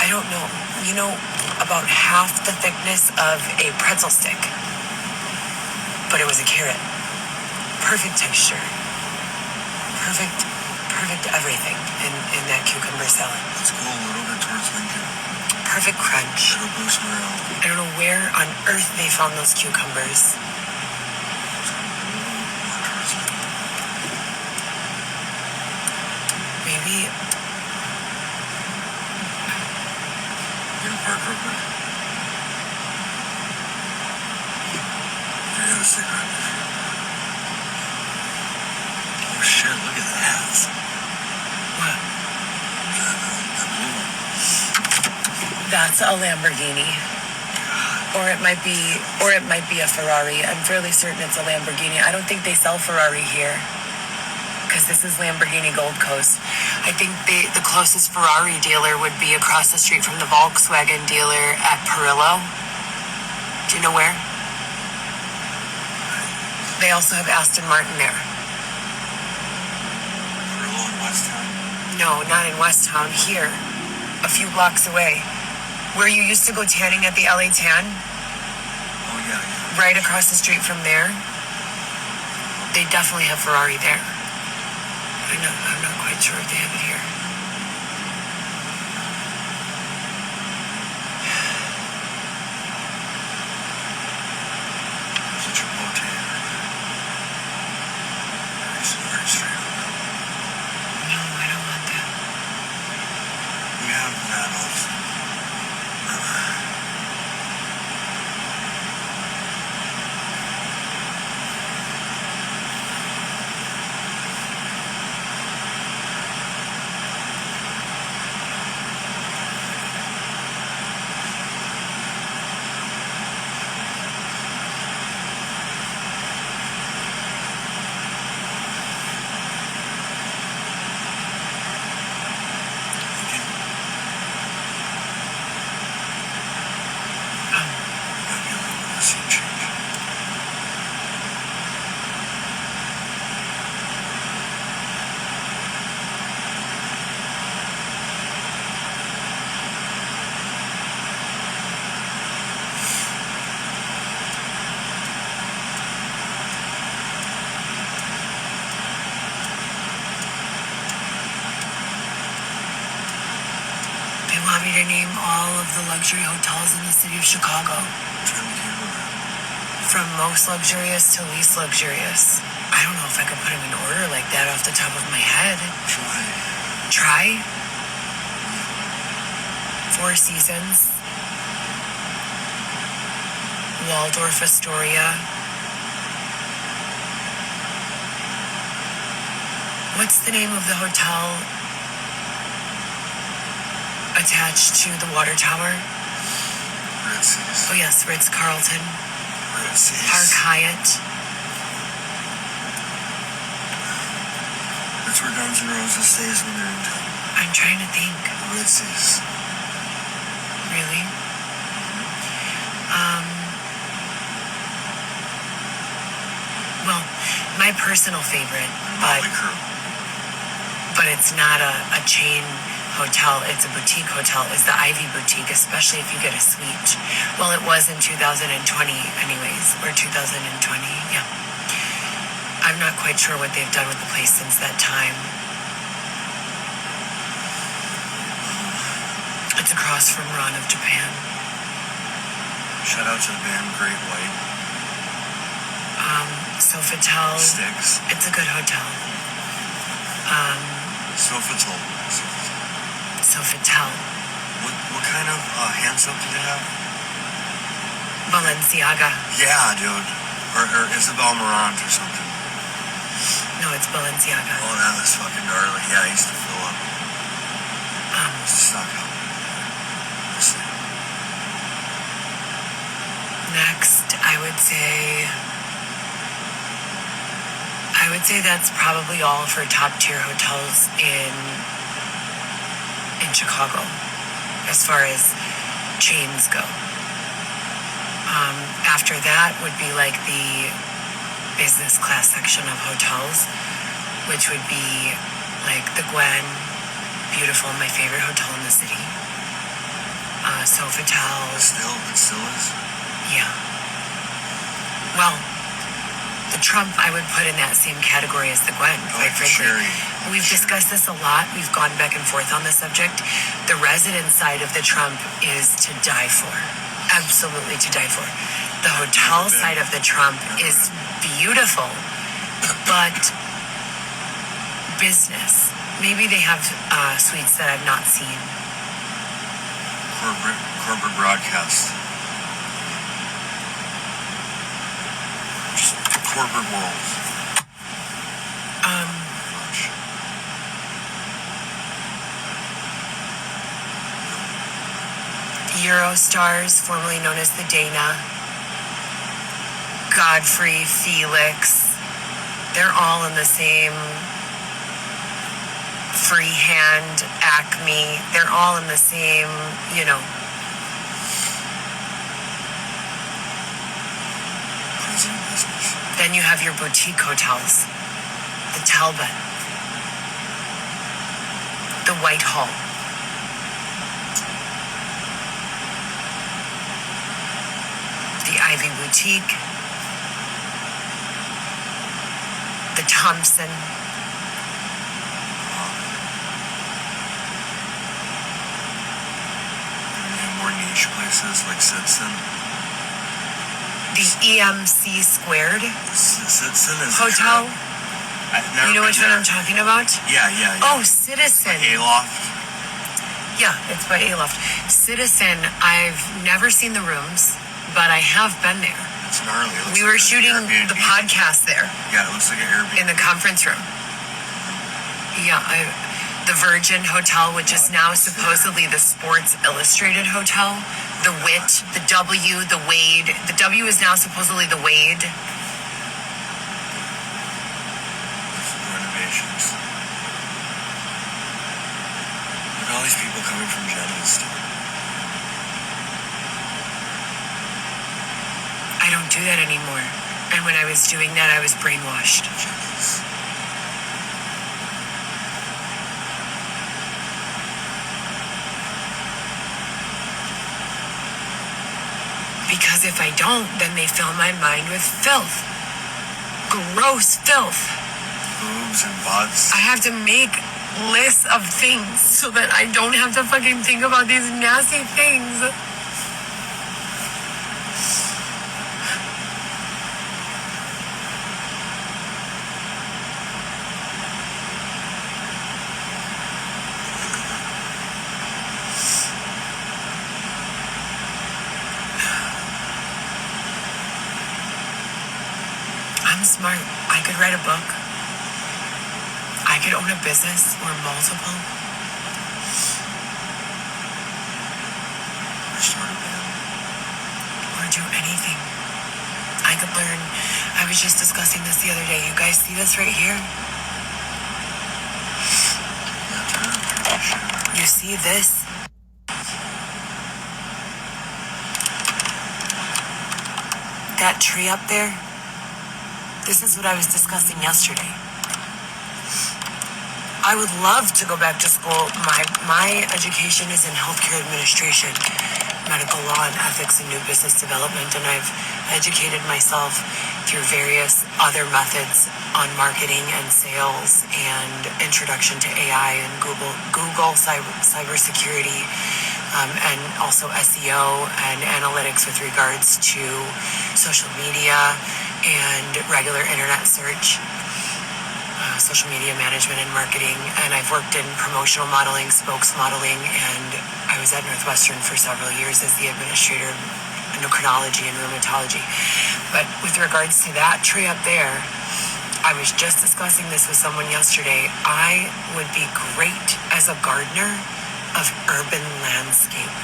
I don't know. You know, about half the thickness of a pretzel stick. But it was a carrot. Perfect texture. Perfect everything in that cucumber salad. Let's go a little bit towards Lincoln. Perfect crunch. It'll boost morale. I don't know where on earth they found those cucumbers. Maybe You gonna park real quick? You're gonna stick right there. Oh shit, look at that. what? That blue one. That's a Lamborghini. Or it might be a Ferrari. I'm fairly certain it's a Lamborghini. I don't think they sell Ferrari here, because this is Lamborghini Gold Coast. I think the closest Ferrari dealer would be across the street from the Volkswagen dealer at Perillo. Do you know where? They also have Aston Martin there. Perillo in Westtown. No, not in Westtown. Here, a few blocks away, where you used to go tanning at the LA Tan. Oh yeah. Right across the street from there, they definitely have Ferrari there. I'm not quite sure if they have it here. There's a Chipotle. Very straight up. No, I don't want that. We have that also. They want me to name all of the luxury hotels in the city of Chicago, from most luxurious to least luxurious. I don't know if I could put them in order like that off the top of my head. Try? Four Seasons. Waldorf Astoria. What's the name of the hotel attached to the water tower? Ritzi's. Oh yes, Ritz-Carlton. Ritzi's. Park Hyatt. That's where Guns N' Roses stays when they're in town. I'm trying to think. Ritzi's. Really? Well, my personal favorite, Motley Crue. but it's not a chain hotel, it's a boutique hotel, is the Ivy Boutique, especially if you get a suite. Well, it was in 2020 anyways, or 2020, yeah. I'm not quite sure what they've done with the place since that time. It's across from Ron of Japan. Shout out to the band Great White. Sofitel. Styx. It's a good hotel. Sofitel. Sofitel. What kind of hand soap do they have? Balenciaga. Yeah, dude. Or Isabel Marant or something. No, it's Balenciaga. Oh, that was fucking gnarly. Yeah, I used to fill up. Stock up. Next, I would say that's probably all for top tier hotels in Chicago, as far as chains go. After that would be like the business class section of hotels, which would be like the Gwen, beautiful, my favorite hotel in the city. Sofitel. It still is? Yeah. Well, the Trump I would put in that same category as the Gwen, quite frankly. We've discussed this a lot. We've gone back and forth on the subject. The residence side of the Trump is to die for. Absolutely to die for. The hotel side of the Trump is beautiful, but business. Maybe they have suites that I've not seen. Corporate broadcast. Just corporate world. Eurostars, formerly known as the Dana, Godfrey, Felix, they're all in the same Freehand, Acme, they're all in the same, Business. Then you have your boutique hotels, the Talbot, the Whitehall, the Ivy Boutique, the Thompson, And more niche places like Citizen. the EMC Squared Citizen is Hotel. You know which one there. I'm talking about? Yeah. Oh, Citizen. Aloft. Yeah, it's by Aloft. Citizen, I've never seen the rooms, but I have been there. It's gnarly. We were shooting the podcast there. Yeah, it looks like an Airbnb. In the conference room. Yeah, the Virgin Hotel, which is now supposedly the Sports Illustrated Hotel. The Wit, the W, the Wade. The W is now supposedly the Wade. Renovations. Look at all these people coming from Jennings. I don't do that anymore. And when I was doing that, I was brainwashed. Jennings. Because if I don't, then they fill my mind with filth. Gross filth. Boobs and butts. I have to make lists of things so that I don't have to fucking think about these nasty things. I'm smart. I could write a book. I could own a business or multiple. Or start a band. Or do anything. I could learn. I was just discussing this the other day. You guys see this right here? Yeah, turn the shit. You see this? That tree up there? This is what I was discussing yesterday. I would love to go back to school. My education is in healthcare administration, medical law and ethics and new business development, and I've educated myself through various other methods on marketing and sales and introduction to AI and Google cybersecurity, and also SEO and analytics with regards to social media and regular internet search. Social media management and marketing, and I've worked in promotional modeling, spokes modeling, and I was at Northwestern for several years as the administrator of endocrinology and rheumatology. But with regards to that tree up there, I was just discussing this with someone yesterday. I would be great as a gardener of urban landscape.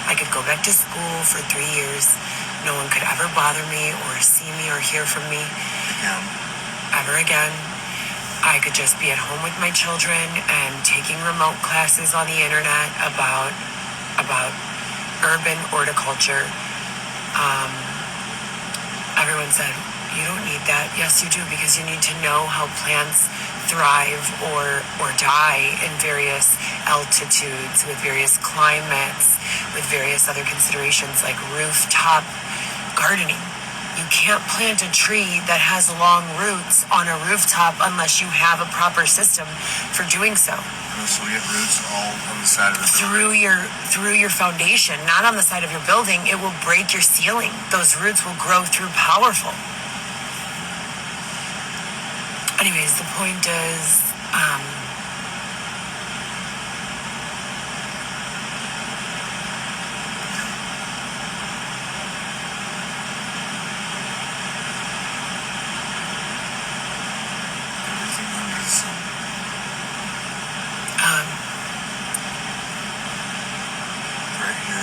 I could go back to school for 3 years. No one could ever bother me or see me or hear from me ever again. I could just be at home with my children and taking remote classes on the internet about urban horticulture. Everyone said, you don't need that. Yes, you do, because you need to know how plants thrive or die in various altitudes, with various climates, with various other considerations like rooftop gardening. You can't plant a tree that has long roots on a rooftop unless you have a proper system for doing so. So we get roots all on the side of the building. Through your foundation, not on the side of your building. It will break your ceiling. Those roots will grow through powerful. Anyways, the point is,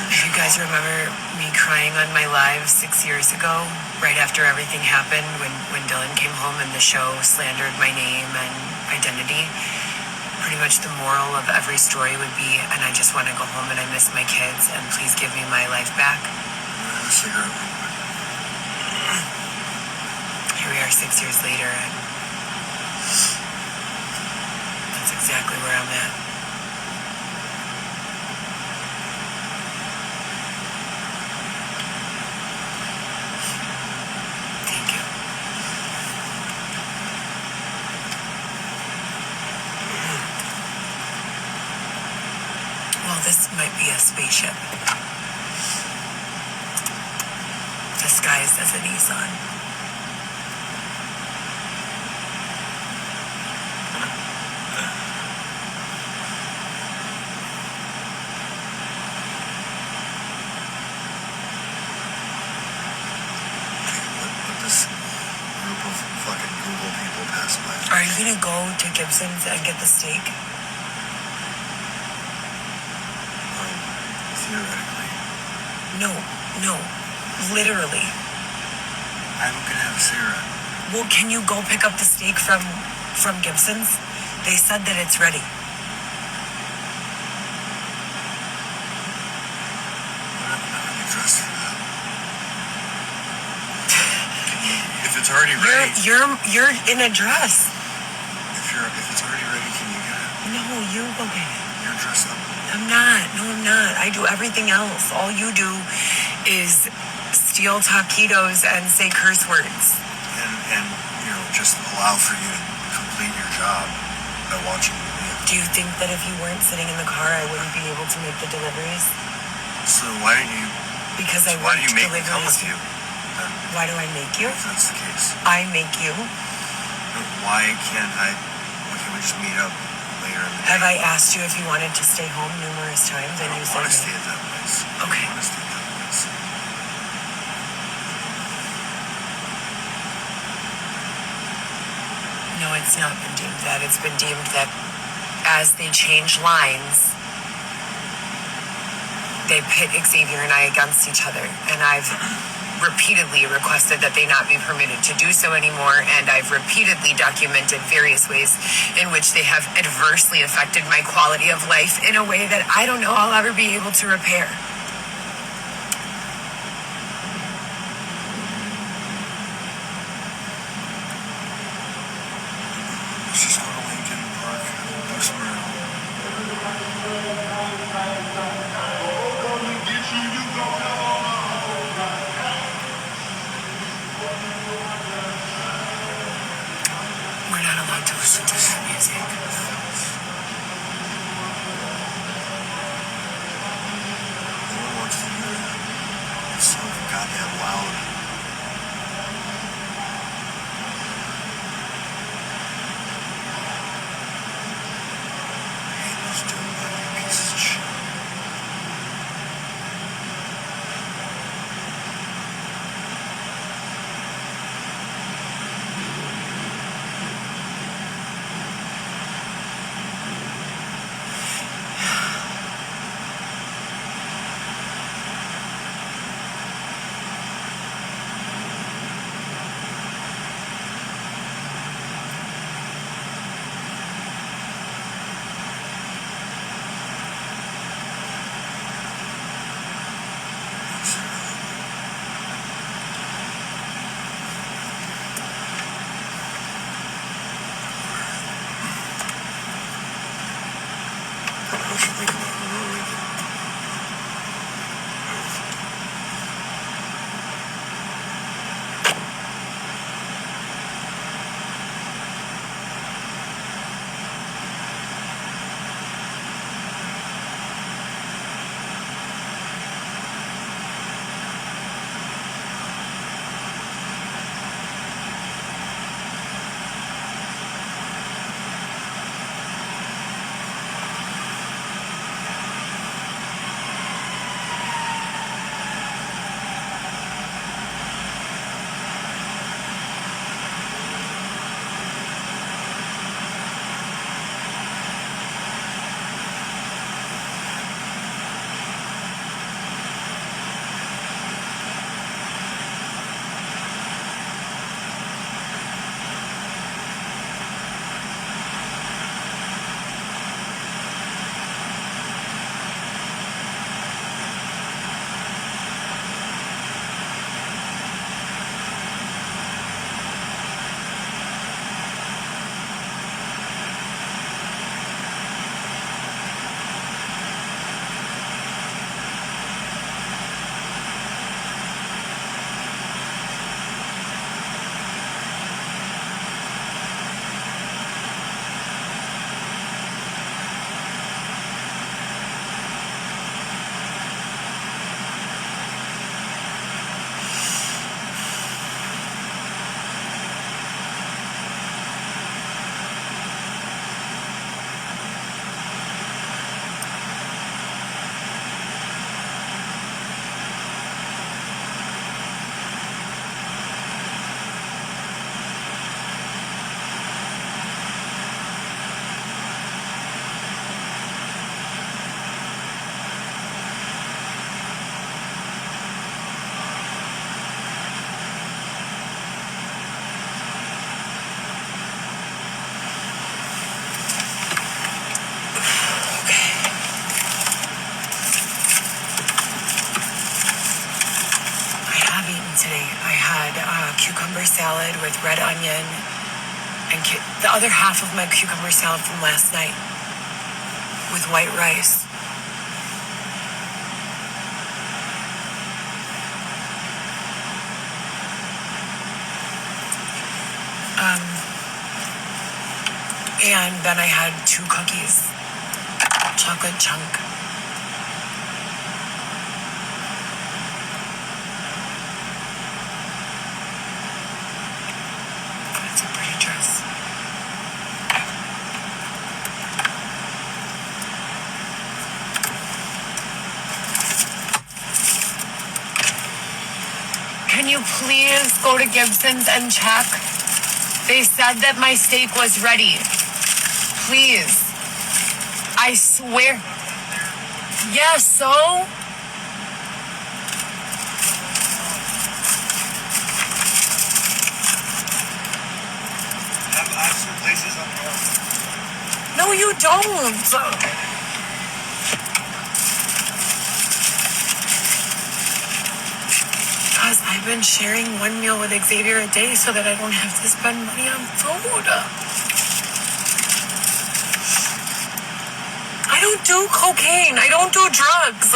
if you guys remember me crying on my live 6 years ago, right after everything happened, when Dylan came home and the show slandered my name and identity, pretty much the moral of every story would be, and I just want to go home and I miss my kids, and please give me my life back. Here we are 6 years later, and that's exactly where I'm at. Thank you. Well, this might be a spaceship disguised as a Nissan. Are you gonna go to Gibson's and get the steak? Theoretically. No, literally. I'm gonna have a cigarette. Well, can you go pick up the steak from Gibson's? They said that it's ready. I'm not really dressed for that. If it's already ready. You're in a dress. If it's already ready, can you get it? No, you go get it. You're dressed up. I'm not. No, I'm not. I do everything else. All you do is steal taquitos and say curse words. And just allow for you to complete your job by watching the video. Do you think that if you weren't sitting in the car, I wouldn't be able to make the deliveries? So why don't you? Because I why do work you make me come deliveries. with you? Then, Why do I make you? if that's the case, I make you. why can't I? Why can't we just meet up later in the day? Have I asked you if you wanted to stay home numerous times I and don't you want to said stay no? at that place. Okay. I don't want to stay at that place. it's not been deemed that. It's been deemed that as they change lines, they pit Xavier and I against each other. And I've repeatedly requested that they not be permitted to do so anymore, and I've repeatedly documented various ways in which they have adversely affected my quality of life in a way that I don't know I'll ever be able to repair. This is out of Lincoln Park, West Maryland. We're not allowed to listen to that music. No one wants to hear that. It's so goddamn loud. I hate this dude, you pieces of shit. Cucumber salad with red onion and the other half of my cucumber salad from last night with white rice. And then I had 2 cookies, chocolate chunk. That's a pretty dress. Can you please go to Gibson's and check They said that my steak was ready. Please. I swear. Yeah, so? I have some places on the road. No, you don't. Because I've been sharing one meal with Xavier a day so that I don't have to spend money on food. I don't do cocaine. I don't do drugs.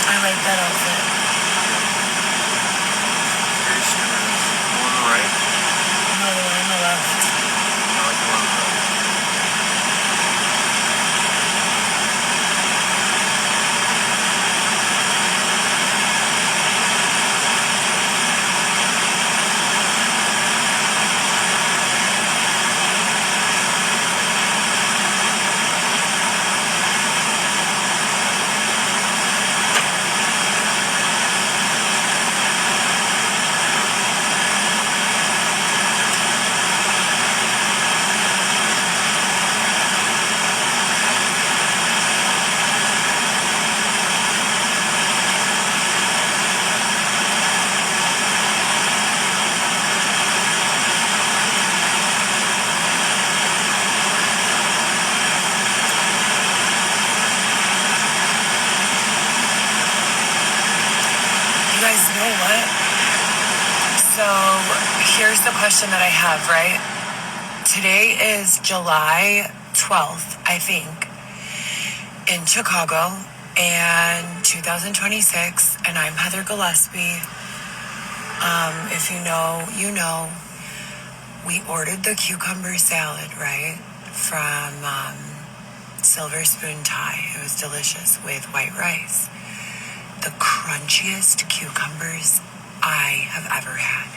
I like that outfit. Very similar. The one on the right? No, the one on the left. I like the one on the left. You guys know what? So here's the question that I have, right? Today is July 12th, I think, in Chicago, and 2026, and I'm Heather Gillespie. If you know, you know. We ordered the cucumber salad, right, from Silver Spoon Thai. It was delicious with white rice. The crunchiest cucumbers I have ever had.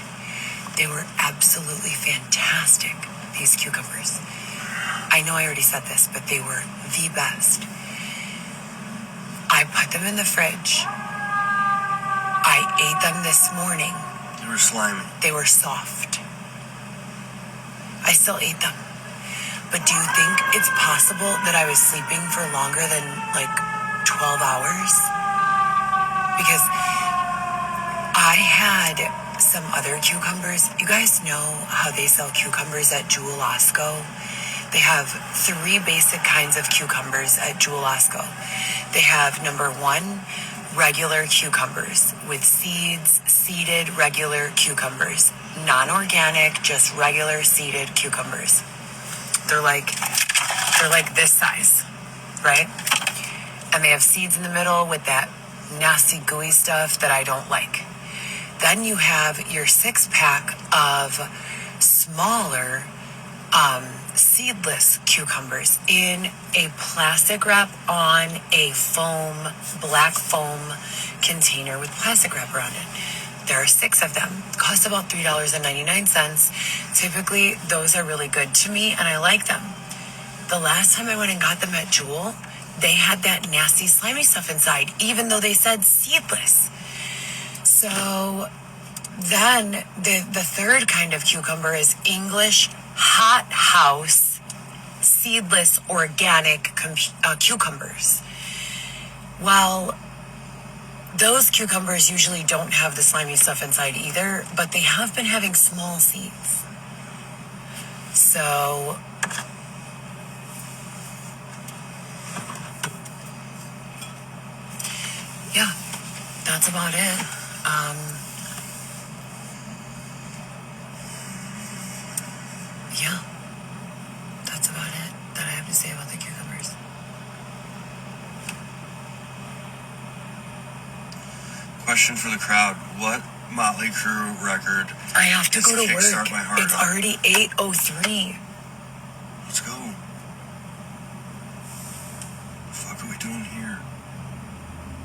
They were absolutely fantastic, these cucumbers. I know I already said this, but they were the best. I put them in the fridge. I ate them this morning. They were slimy. They were soft. I still ate them. But do you think it's possible that I was sleeping for longer than like 12 hours? Because I had some other cucumbers. You guys know how they sell cucumbers at Jewel Osco? They have 3 basic kinds of cucumbers at Jewel Osco. They have number 1, regular cucumbers with seeds, seeded regular cucumbers. Non-organic, just regular seeded cucumbers. They're like this size, right? And they have seeds in the middle with that nasty gooey stuff that I don't like. Then you have your 6-pack of smaller seedless cucumbers in a plastic wrap on a black foam container with plastic wrap around it. There are 6 of them. Cost about $3.99. Typically, those are really good to me and I like them. The last time I went and got them at Jewel, they had that nasty slimy stuff inside, even though they said seedless. So then the third kind of cucumber is English hot house seedless organic cucumbers. Well, those cucumbers usually don't have the slimy stuff inside either, but they have been having small seeds. So yeah, that's about it. Yeah, that's about it that I have to say about the cucumbers. Question for the crowd. What Motley Crue record? I have to go to work. Kickstart my heart It's up. already 8:03. Let's go. What the fuck are we doing here?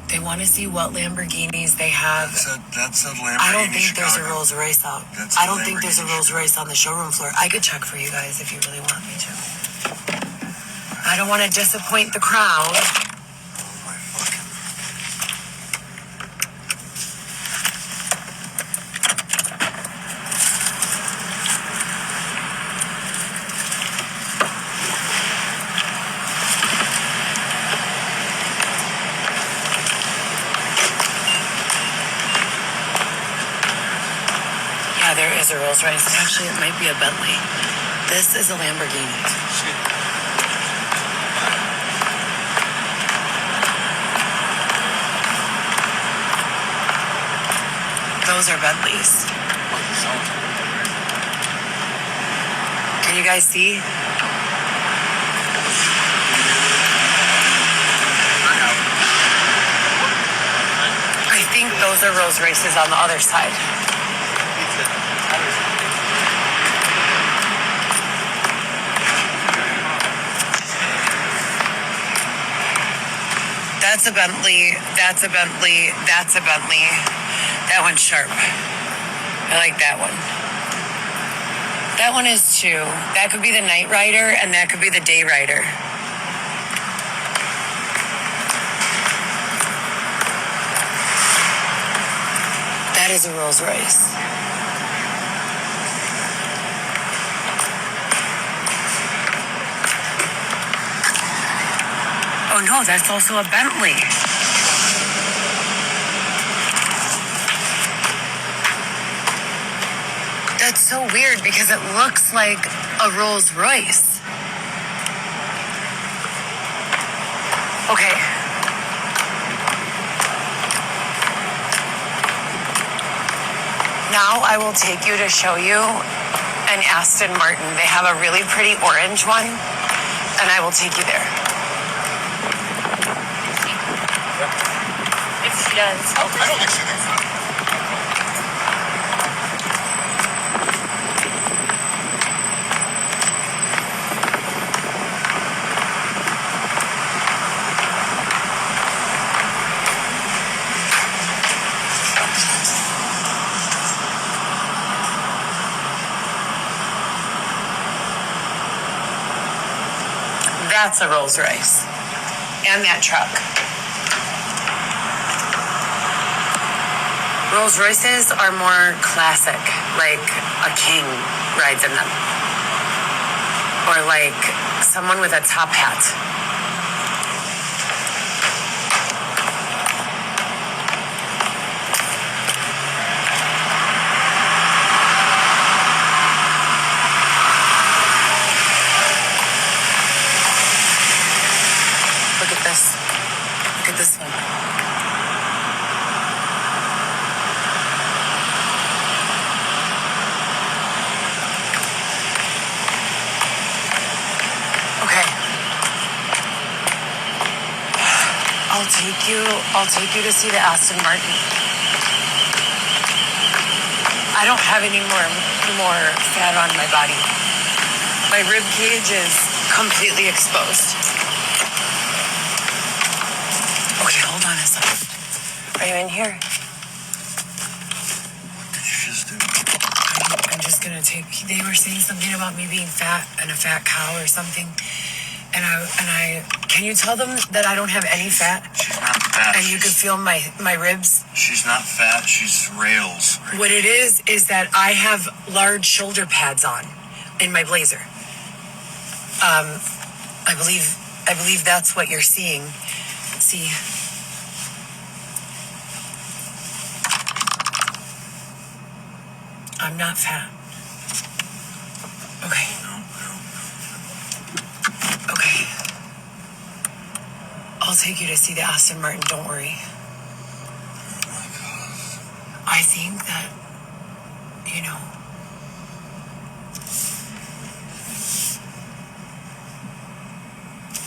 They want to see what Lamborghinis they have. That's a Lamborghini. I don't think there's a Chicago. Rolls Royce out. That's a I don't think there's a Lamborghini Rolls Royce on the showroom floor. I could check for you guys if you really want me to. I don't want to disappoint the crowd. Oh my fucking. Yeah, there is a Rolls Royce. Actually, it might be a Bentley. This is a Lamborghini. Those are Bentleys. Can you guys see? I think those are Rolls Royces on the other side. That's a Bentley. That's a Bentley. That's a Bentley. That one's sharp. I like that one. That one is too. That could be the Night Rider and that could be the Day Rider. That is a Rolls Royce. Oh no, that's also a Bentley. That's so weird because it looks like a Rolls Royce. Okay. Now I will take you to show you an Aston Martin. They have a really pretty orange one, and I will take you there. If she does. I don't actually think so. That's a Rolls Royce. And that truck. Rolls Royces are more classic, like a king rides in them. Or like someone with a top hat. Look at this. Look at this one. Okay. I'll take you to see the Aston Martin. I don't have any more fat on my body. My rib cage is completely exposed. Okay, hold on a second. Are you in here? What did you just do? I'm just gonna take. They were saying something about me being fat and a fat cow or something, and I. Can you tell them that I don't have any fat? She's not fat. And you can feel my ribs. She's not fat. She's rails. Right? What it is that I have large shoulder pads on in my blazer. I believe that's what you're seeing. See. I'm not fat. Okay. No. Okay. I'll take you to see the Aston Martin, don't worry. Oh my God. I think that, you know,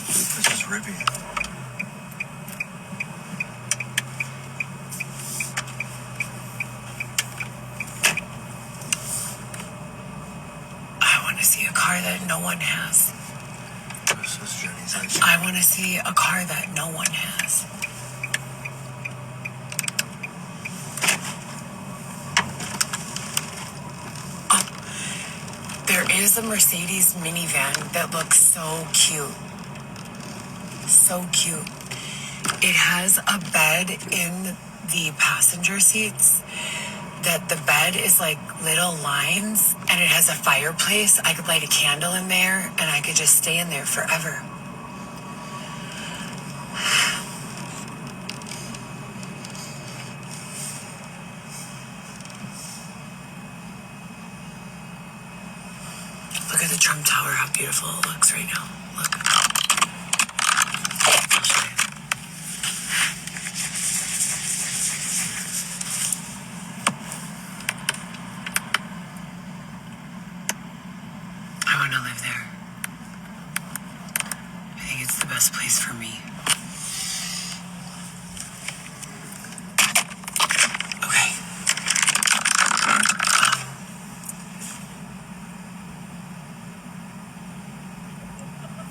This is ribby. I want to see a car that no one has. This is Jenny's ice. I want to see a car that no one has. Oh, there is a Mercedes minivan that looks so cute. So cute. It has a bed in the passenger seats. That the bed is like little lines and it has a fireplace. I could light a candle in there and I could just stay in there forever. Look at the Trump Tower, how beautiful it looks right now. Look. I'll show you. I want to live there. I think it's the best place for me. Okay.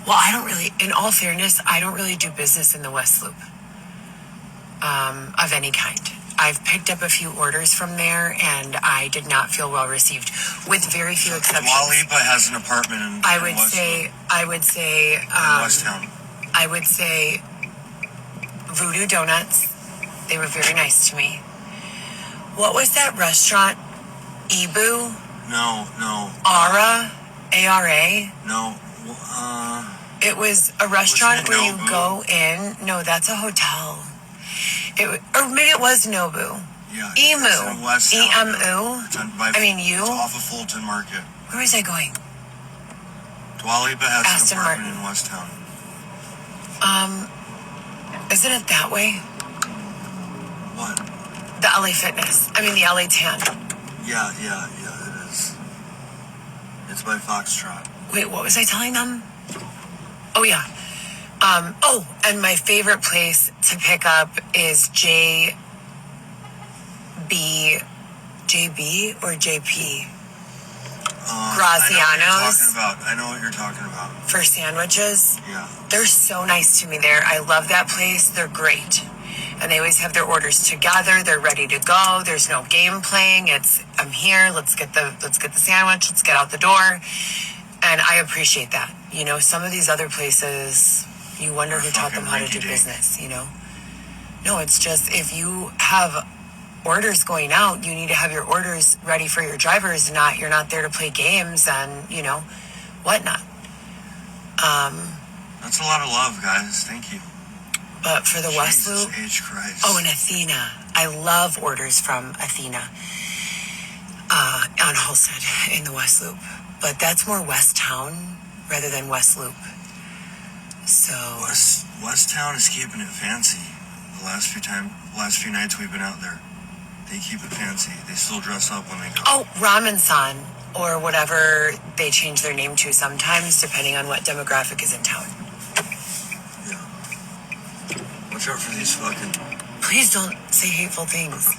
Well, I don't really, in all fairness, I don't really do business in the West Loop of any kind. I've picked up a few orders from there, and I did not feel well received, with very few exceptions. Dua Lipa has an apartment in I would West say, Loop, in West Town. I would say Voodoo Donuts. They were very nice to me. What was that restaurant? Ibu? No. Ara? A-R-A? No. It was a restaurant Wasn't it where you Nobu? go in. No, that's a hotel. Or maybe it was Nobu. Yeah. Emu. It's in West Town. E-M-U? It's on- by- I mean, you? It's off of Fulton Market. Where was I going? Dua Lipa has Aston an apartment Martin. in West Town. Isn't it that way? What? The LA Fitness. I mean, the LA Tan. Yeah, it is. It's by Foxtrot. Wait, what was I telling them? Oh, yeah. And my favorite place to pick up is JB or JP Graziano's I know what you're talking about. for sandwiches. Yeah. They're so nice to me there. I love that place. They're great. And they always have their orders together. They're ready to go. There's no game playing. I'm here. Let's get the sandwich. Let's get out the door. And I appreciate that. You know, some of these other places, you wonder who taught them how to do business, you know? No, it's just if you have orders going out, you need to have your orders ready for your drivers. You're not there to play games and, you know, whatnot. That's a lot of love, guys. Thank you. But for the West Jesus Loop, H. Christ. oh, and Athena. I love orders from Athena on Halstead in the West Loop. But that's more West Town rather than West Loop. So West Town is keeping it fancy. The last few nights we've been out there, they keep it fancy. They still dress up when they go. Oh, Ramen-san, or whatever they change their name to sometimes, depending on what demographic is in town. Yeah. Watch out for these fucking. Please don't say hateful things.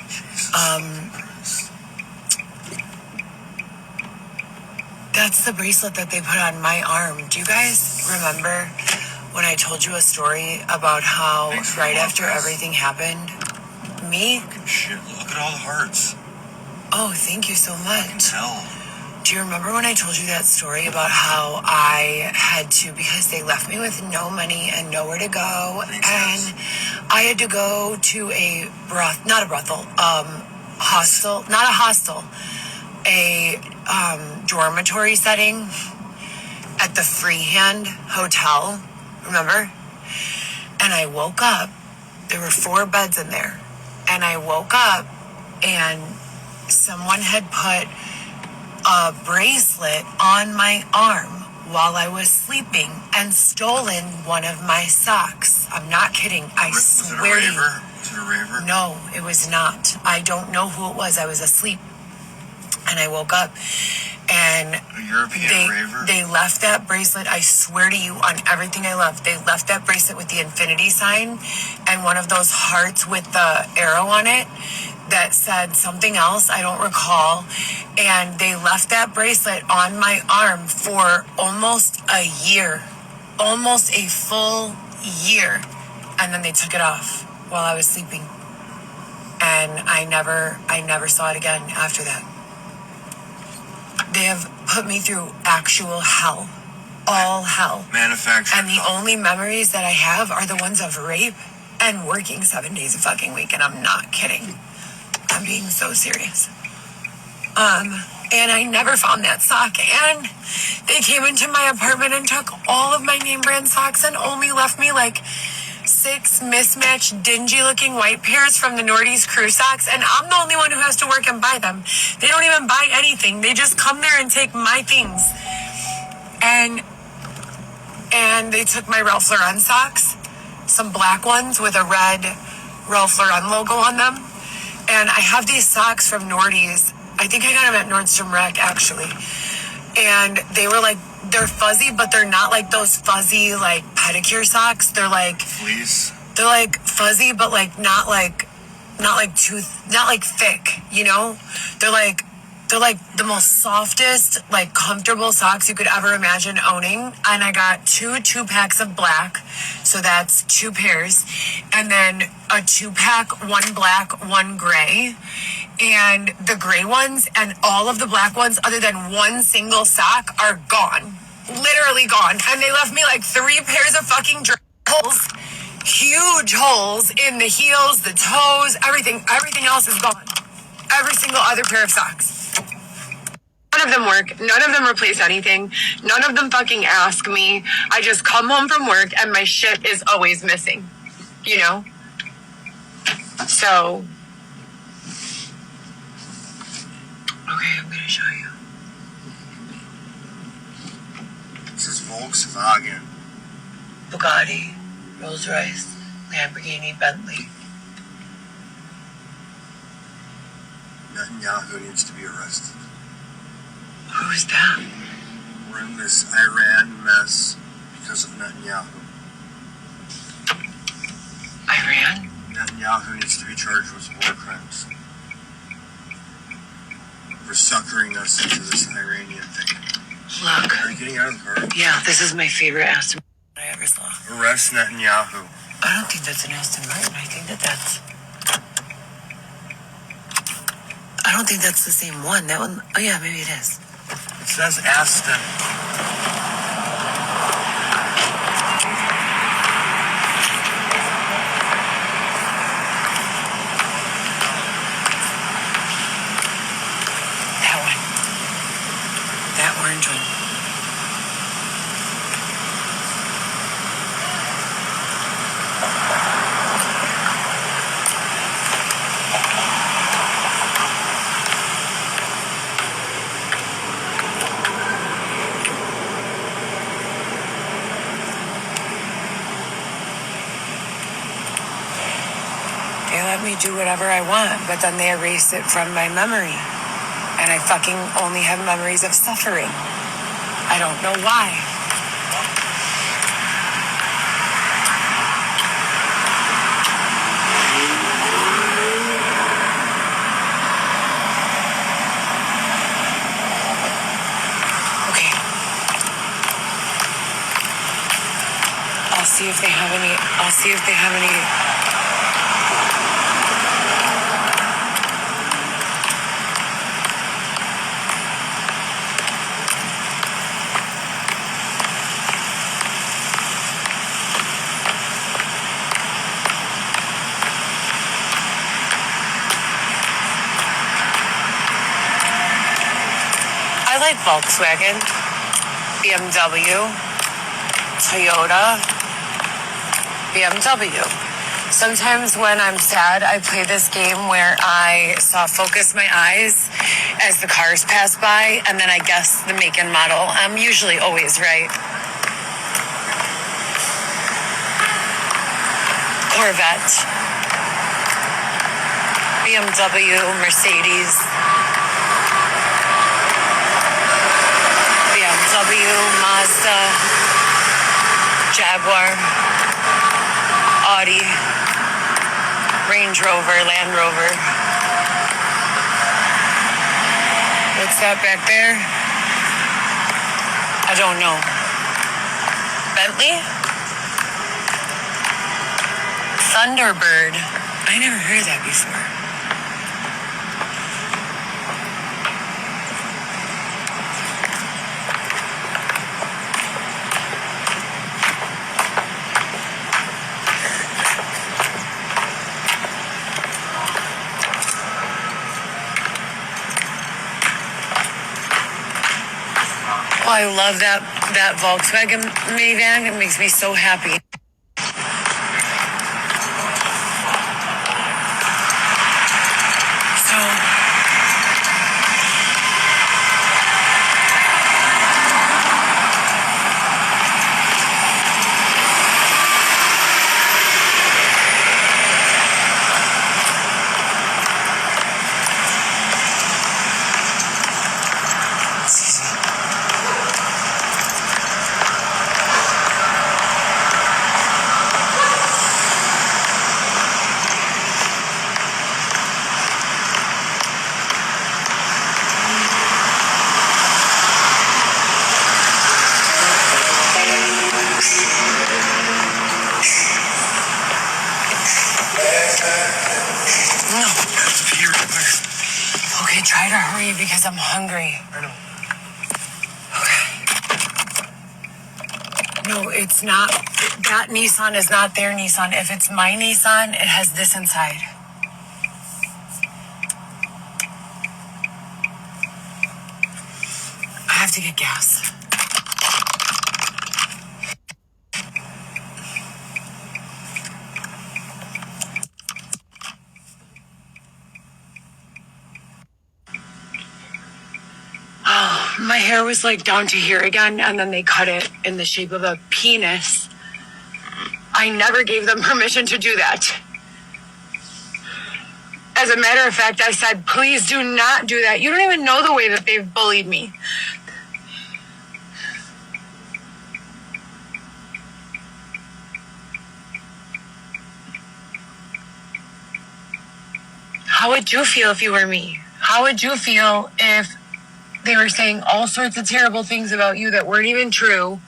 Jesus. That's the bracelet that they put on my arm. Do you guys remember when I told you a story about how right after everything happened, me? Shit, look at all the hearts. Oh, thank you so much. Hell. Do you remember when I told you that story about how I had to, because they left me with no money and nowhere to go, and I had to go to a not a brothel, hostel, not a hostel, a dormitory setting at the Freehand Hotel, remember? And I woke up, there were 4 beds in there, and I woke up and someone had put a bracelet on my arm while I was sleeping and stolen one of my socks. I'm not kidding. I swear to you. Was it a raver? No, it was not. I don't know who it was. I was asleep. And I woke up and A European raver? they left that bracelet, I swear to you, on everything I love. They left that bracelet with the infinity sign and one of those hearts with the arrow on it that said something else, I don't recall. And they left that bracelet on my arm for almost a year, almost a full year. And then they took it off while I was sleeping. And I never saw it again after that. They have put me through actual hell. All hell. Manufactured. And the only memories that I have are the ones of rape and working 7 days a fucking week. And I'm not kidding. I'm being so serious. And I never found that sock. And they came into my apartment and took all of my name brand socks and only left me like 6 mismatched, dingy-looking white pairs from the Nordies crew socks, and I'm the only one who has to work and buy them. They don't even buy anything. They just come there and take my things. And they took my Ralph Lauren socks, some black ones with a red Ralph Lauren logo on them. And I have these socks from Nordies. I think I got them at Nordstrom Rack, actually. And they were like, they're fuzzy, but they're not like those fuzzy, like, pedicure socks. They're like... Fleece? They're like fuzzy, but like not like thick, you know? They're like the most softest, like comfortable socks you could ever imagine owning. And I got 2 packs of black, so that's 2 pairs, and then a 2-pack, 1 black, 1 gray, and the gray ones and all of the black ones, other than 1 single sock, are gone, literally gone. And they left me like 3 pairs of fucking holes, huge holes in the heels, the toes, everything else is gone. Every single other pair of socks. None of them work. None of them replace anything. None of them fucking ask me. I just come home from work and my shit is always missing. You know? So. Okay, I'm gonna show you. This is Volkswagen. Bugatti, Rolls Royce, Lamborghini, Bentley. Netanyahu needs to be arrested. Who is that? We're in this Iran mess because of Netanyahu. Iran? Netanyahu needs to be charged with war crimes for suckering us into this Iranian thing. Look. Are you getting out of the car? Yeah, this is my favorite Aston Martin I ever saw. Arrest Netanyahu. I don't think that's an Aston Martin. I think that's... I don't think that's the same one. That one... Oh, yeah, maybe it is. It says Aston. That one. That orange one. They let me do whatever I want, but then they erase it from my memory. And I fucking only have memories of suffering. I don't know why. I'll see if they have any. I like Volkswagen, BMW, Toyota, BMW. Sometimes when I'm sad, I play this game where I soft focus my eyes as the cars pass by, and then I guess the make and model. I'm usually always right. Corvette, BMW, Mercedes, BMW, Mazda, Jaguar, Audi, Range Rover, Land Rover. What's that back there? I don't know. Bentley? Thunderbird. I never heard that before. Oh, I love that Volkswagen minivan. It makes me so happy. Okay, try to hurry because I'm hungry. I know. Okay. No, it's not. That Nissan is not their Nissan. If it's my Nissan, it has this inside. I have to get gas. My hair was like down to here again, and then they cut it in the shape of a penis. I never gave them permission to do that. As a matter of fact, I said, please do not do that. You don't even know the way that they've bullied me. How would you feel if you were me? How would you feel if they were saying all sorts of terrible things about you that weren't even true,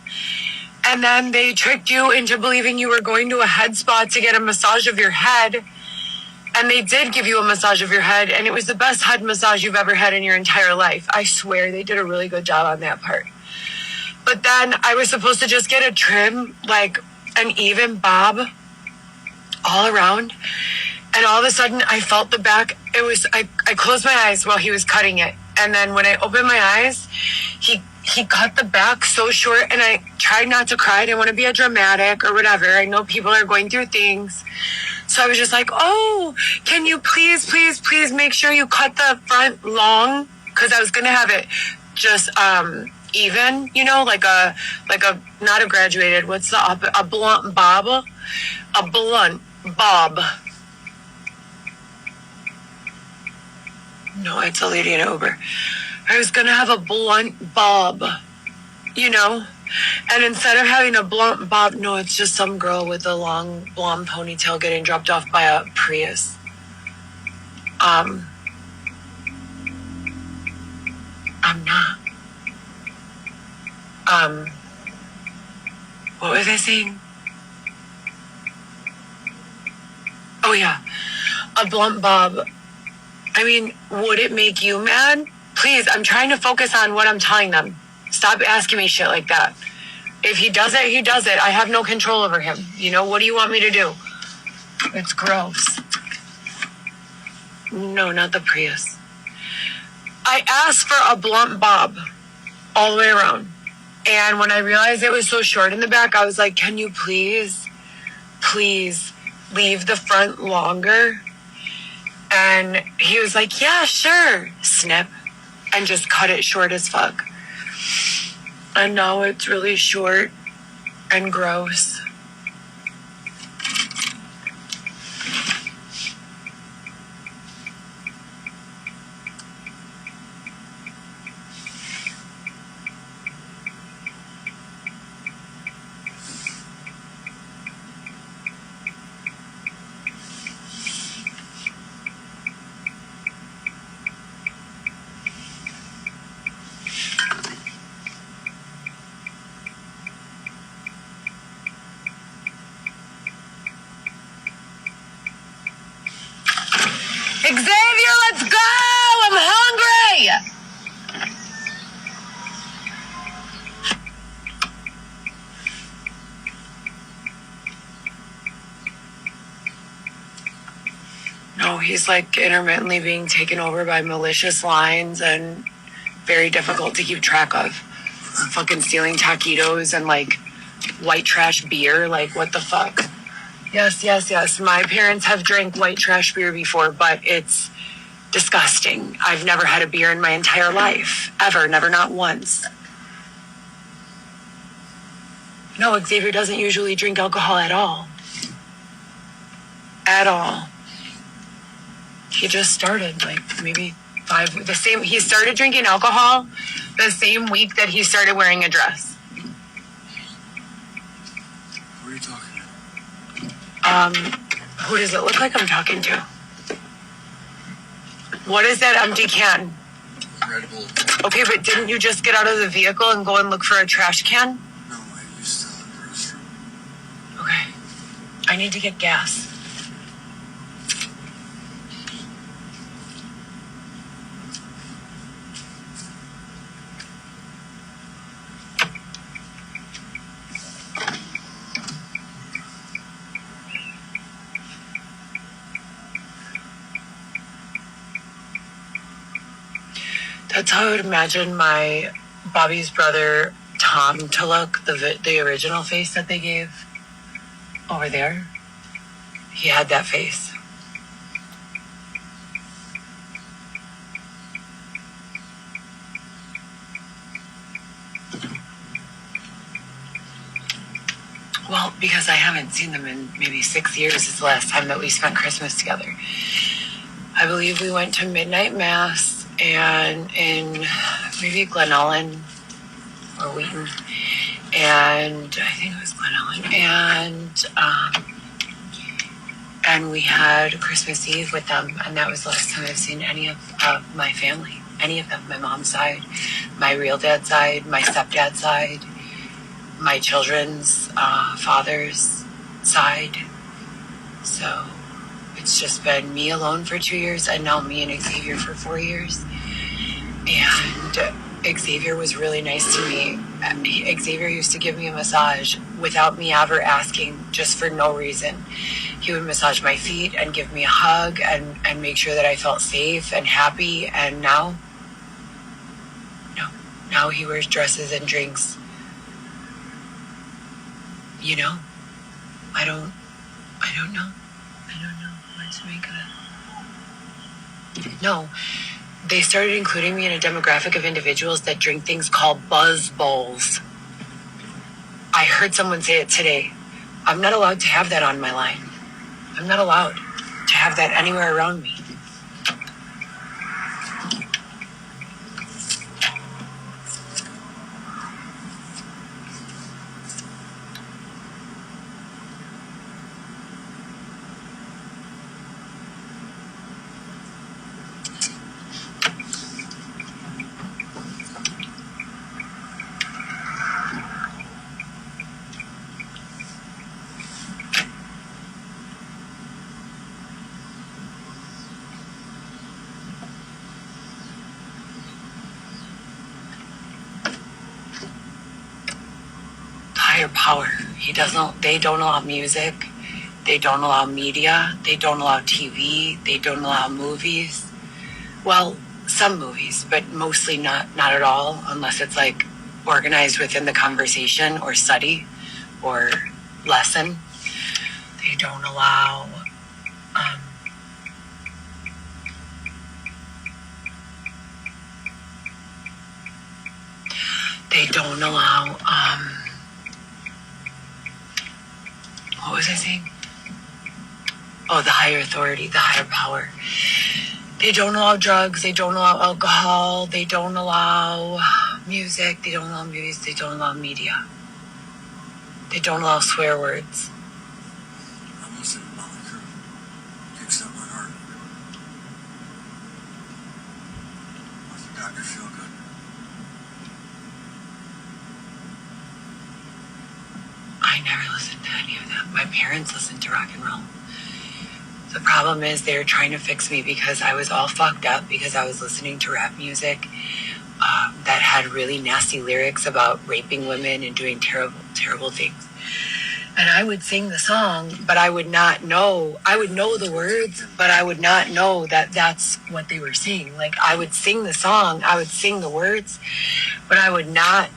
and then they tricked you into believing you were going to a head spa to get a massage of your head, and they did give you a massage of your head, and it was the best head massage you've ever had in your entire life. I swear they did a really good job on that part. But then I was supposed to just get a trim, like an even bob all around, and all of a sudden I felt the back. I closed my eyes while he was cutting it. And then when I opened my eyes, he cut the back so short, and I tried not to cry. I didn't want to be a dramatic or whatever. I know people are going through things. So I was just like, oh, can you please make sure you cut the front long? Because I was going to have it just even, like a not a graduated, what's a blunt bob? A blunt bob. No, it's a lady in an Uber. I was going to have a blunt bob, And instead of having a blunt bob, no, it's just some girl with a long blonde ponytail getting dropped off by a Prius. I'm not. What was I saying? Oh, yeah. A blunt bob. I mean, would it make you mad? Please, I'm trying to focus on what I'm telling them. Stop asking me shit like that. If he does it, he does it. I have no control over him. You know, what do you want me to do? It's gross. No, not the Prius. I asked for a blunt bob all the way around. And when I realized it was so short in the back, I was like, can you please leave the front longer? And he was like, yeah, sure. Snip. And just cut it short as fuck. And now it's really short and gross. Xavier, let's go! I'm hungry! No, he's like intermittently being taken over by malicious lines and very difficult to keep track of. Fucking stealing taquitos and like white trash beer. Like, what the fuck? Yes. My parents have drank white trash beer before, but it's disgusting. I've never had a beer in my entire life. Ever. Never, not once. No, Xavier doesn't usually drink alcohol at all. At all. He just started, like, maybe he started drinking alcohol the same week that he started wearing a dress. Who are you talking to? Who does it look like I'm talking to? What is that empty can? Red Bull. Okay, but didn't you just get out of the vehicle and go and look for a trash can? No, I used to in the restroom. Okay. I need to get gas. That's how I would imagine my Bobby's brother Tom to look, the original face that they gave over there. He had that face. Well, because I haven't seen them in maybe 6 years is the last time that we spent Christmas together. I believe we went to midnight mass and in maybe Glen Ellen or Wheaton, and I think it was Glen Ellen, and we had Christmas Eve with them, and that was the last time I've seen any of my family, any of them, my mom's side, my real dad's side, my stepdad's side, my children's father's side. So it's just been me alone for 2 years, and now me and Xavier for 4 years. And Xavier was really nice to me. Xavier used to give me a massage without me ever asking, just for no reason. He would massage my feet and give me a hug and make sure that I felt safe and happy. And now he wears dresses and drinks. You know, I don't know. I don't know what to make of it. No, they started including me in a demographic of individuals that drink things called buzz bowls. I heard someone say it today. I'm not allowed to have that on my line. I'm not allowed to have that anywhere around me. higher power. They don't allow music. They don't allow media. They don't allow TV. They don't allow movies. Well, some movies, but mostly not at all, unless it's like organized within the conversation or study or lesson. They don't allow what was I saying? Oh, the higher authority, the higher power. They don't allow drugs. They don't allow alcohol. They don't allow music. They don't allow movies. They don't allow media. They don't allow swear words. I almost said Motley Crue. Kicks up my heart. With Dr. Feelgood. I never listened to any of that. My parents listened to rock and roll. The problem is they're trying to fix me because I was all fucked up because I was listening to rap music that had really nasty lyrics about raping women and doing terrible, terrible things. And I would sing the song, but I would not know. I would know the words, but I would not know that that's what they were saying. Like, I would sing the song, I would sing the words, but I would not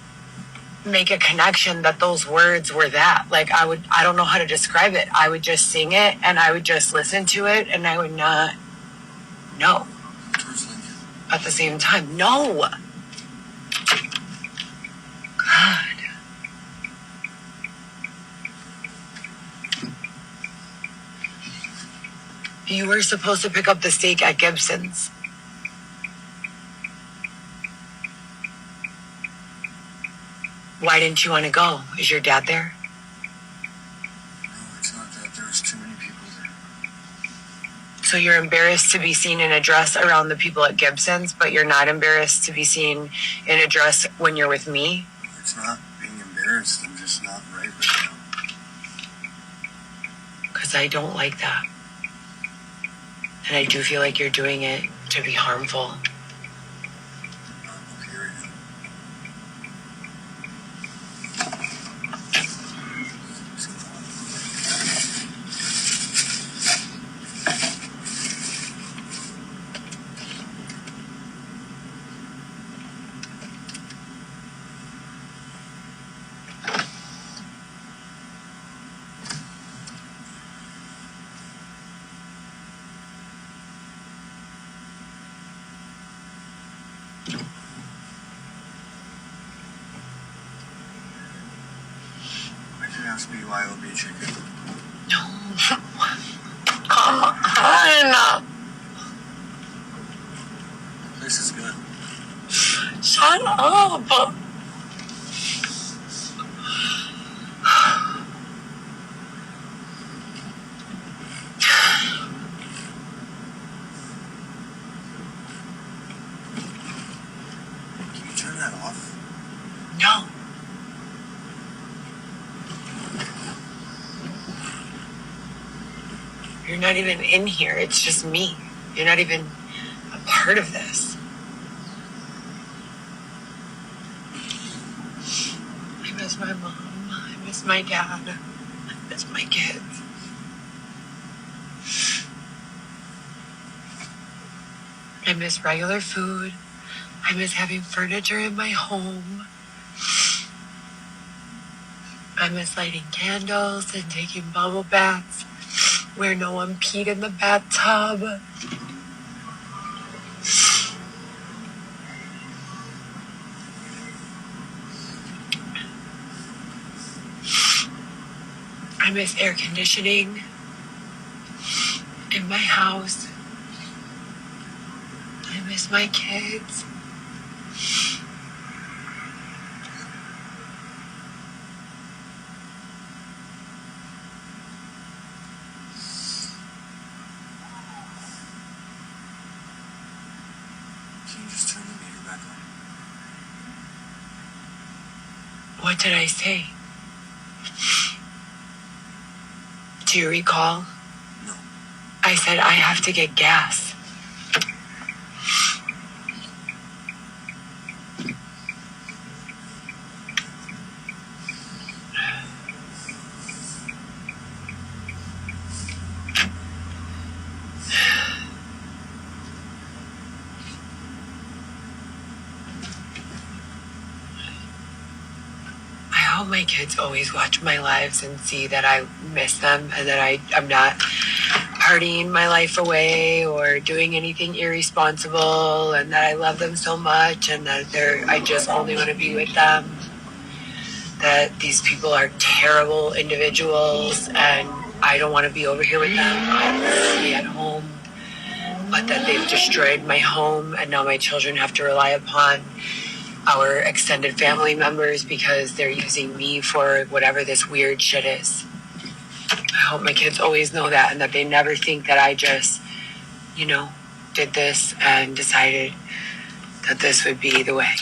make a connection that those words were that. Like, I don't know how to describe it. I would just sing it and I would just listen to it and I would not know at the same time. No. God. You were supposed to pick up the steak at Gibson's. Why didn't you want to go? Is your dad there? No, it's not that. There's too many people there. So you're embarrassed to be seen in a dress around the people at Gibson's, but you're not embarrassed to be seen in a dress when you're with me? It's not being embarrassed. I'm just not right now. Because I don't like that. And I do feel like you're doing it to be harmful. I'm okay right now. Ask BYOB chicken. No. Come on. This is good. Shut up. Can you turn that off? No. You're not even in here. It's just me. You're not even a part of this. I miss my mom. I miss my dad. I miss my kids. I miss regular food. I miss having furniture in my home. I miss lighting candles and taking bubble baths where no one peed in the bathtub. I miss air conditioning in my house. I miss my kids. Can you just turn the meter back on? What did I say? Do you recall? No. I said I have to get gas. hope my kids always watch my lives and see that I miss them and that I'm not partying my life away or doing anything irresponsible, and that I love them so much and that I just only want to be with them. That these people are terrible individuals and I don't want to be over here with them. I want to be at home. But that they've destroyed my home and now my children have to rely upon our extended family members because they're using me for whatever this weird shit is. I hope my kids always know that and that they never think that I just, did this and decided that this would be the way.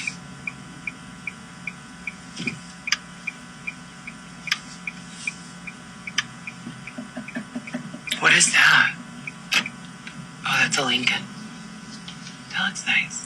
What is that? Oh, that's a Lincoln. That looks nice.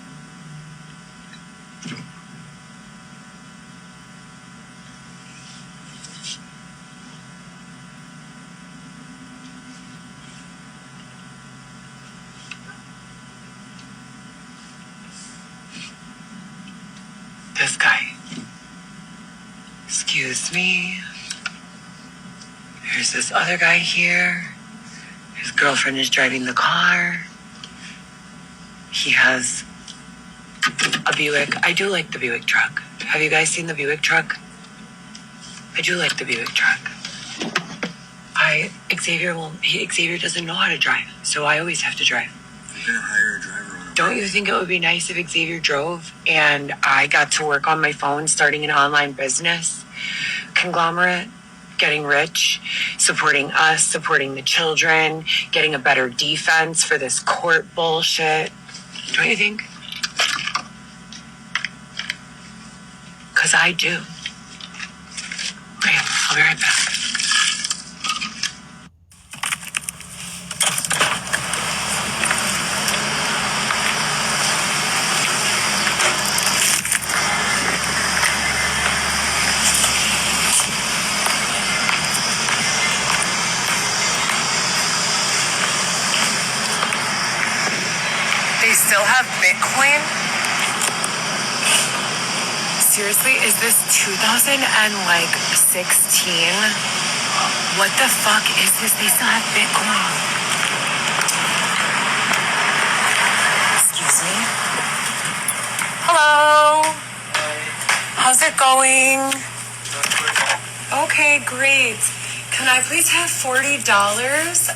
This guy. Excuse me. There's this other guy here. His girlfriend is driving the car. He has a Buick. I do like the Buick truck. Have you guys seen the Buick truck? I do like the Buick truck. Xavier doesn't know how to drive, so I always have to drive. You're gonna hire a driver. Don't you think it would be nice if Xavier drove and I got to work on my phone starting an online business conglomerate? Getting rich, supporting us, supporting the children, getting a better defense for this court bullshit. Don't you think? Because I do. Okay, I'll be right back. They still have Bitcoin? Seriously, is this 2016? What the fuck is this? They still have Bitcoin. Excuse me. Hello. How's it going? Okay, great. Can I please have $40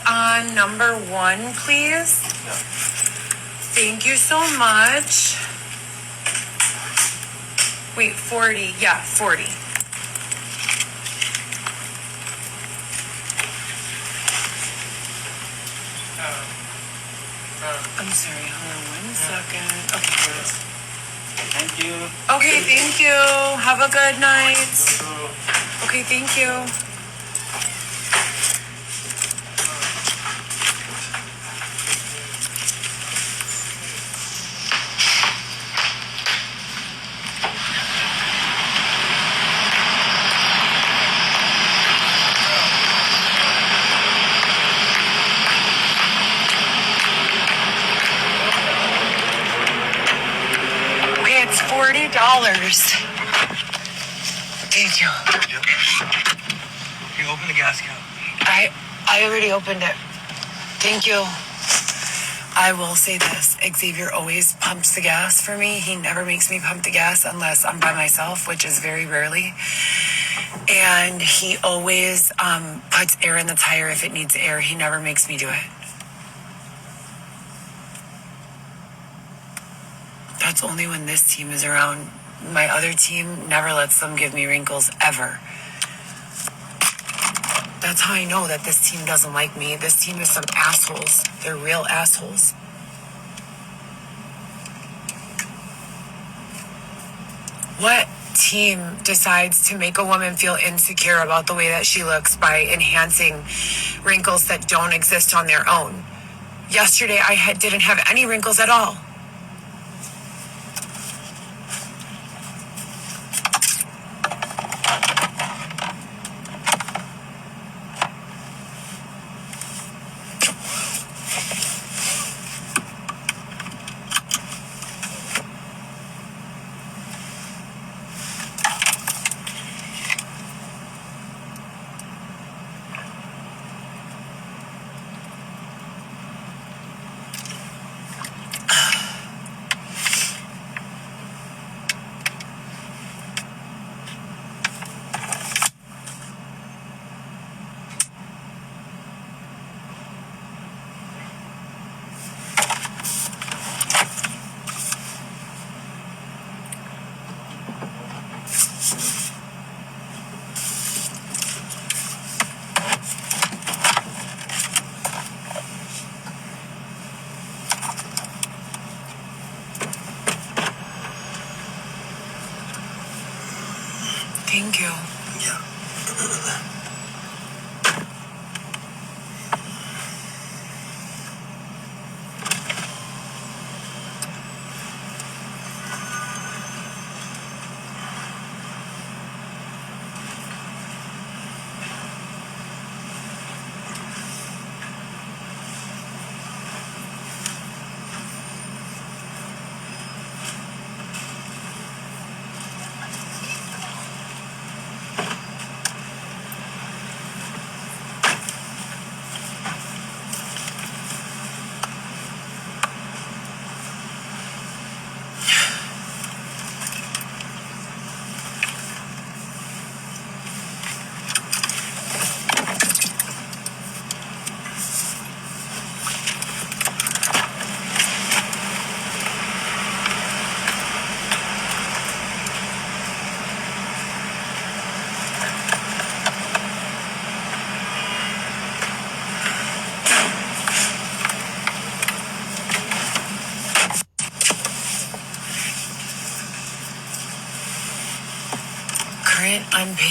on number 1, please? Thank you so much. Wait, 40. Yeah, 40. I'm sorry, hold on 1 second. Okay, here it is. Thank you. Okay, thank you. Have a good night. Okay, thank you. It's $40. Thank you. You open the gas cap. I already opened it. Thank you. I will say this. Xavier always pumps the gas for me. He never makes me pump the gas unless I'm by myself, which is very rarely. And he always puts air in the tire if it needs air. He never makes me do it. That's only when this team is around. My other team never lets them give me wrinkles, ever. That's how I know that this team doesn't like me. This team is some assholes. They're real assholes. What team decides to make a woman feel insecure about the way that she looks by enhancing wrinkles that don't exist on their own? Yesterday, I didn't have any wrinkles at all.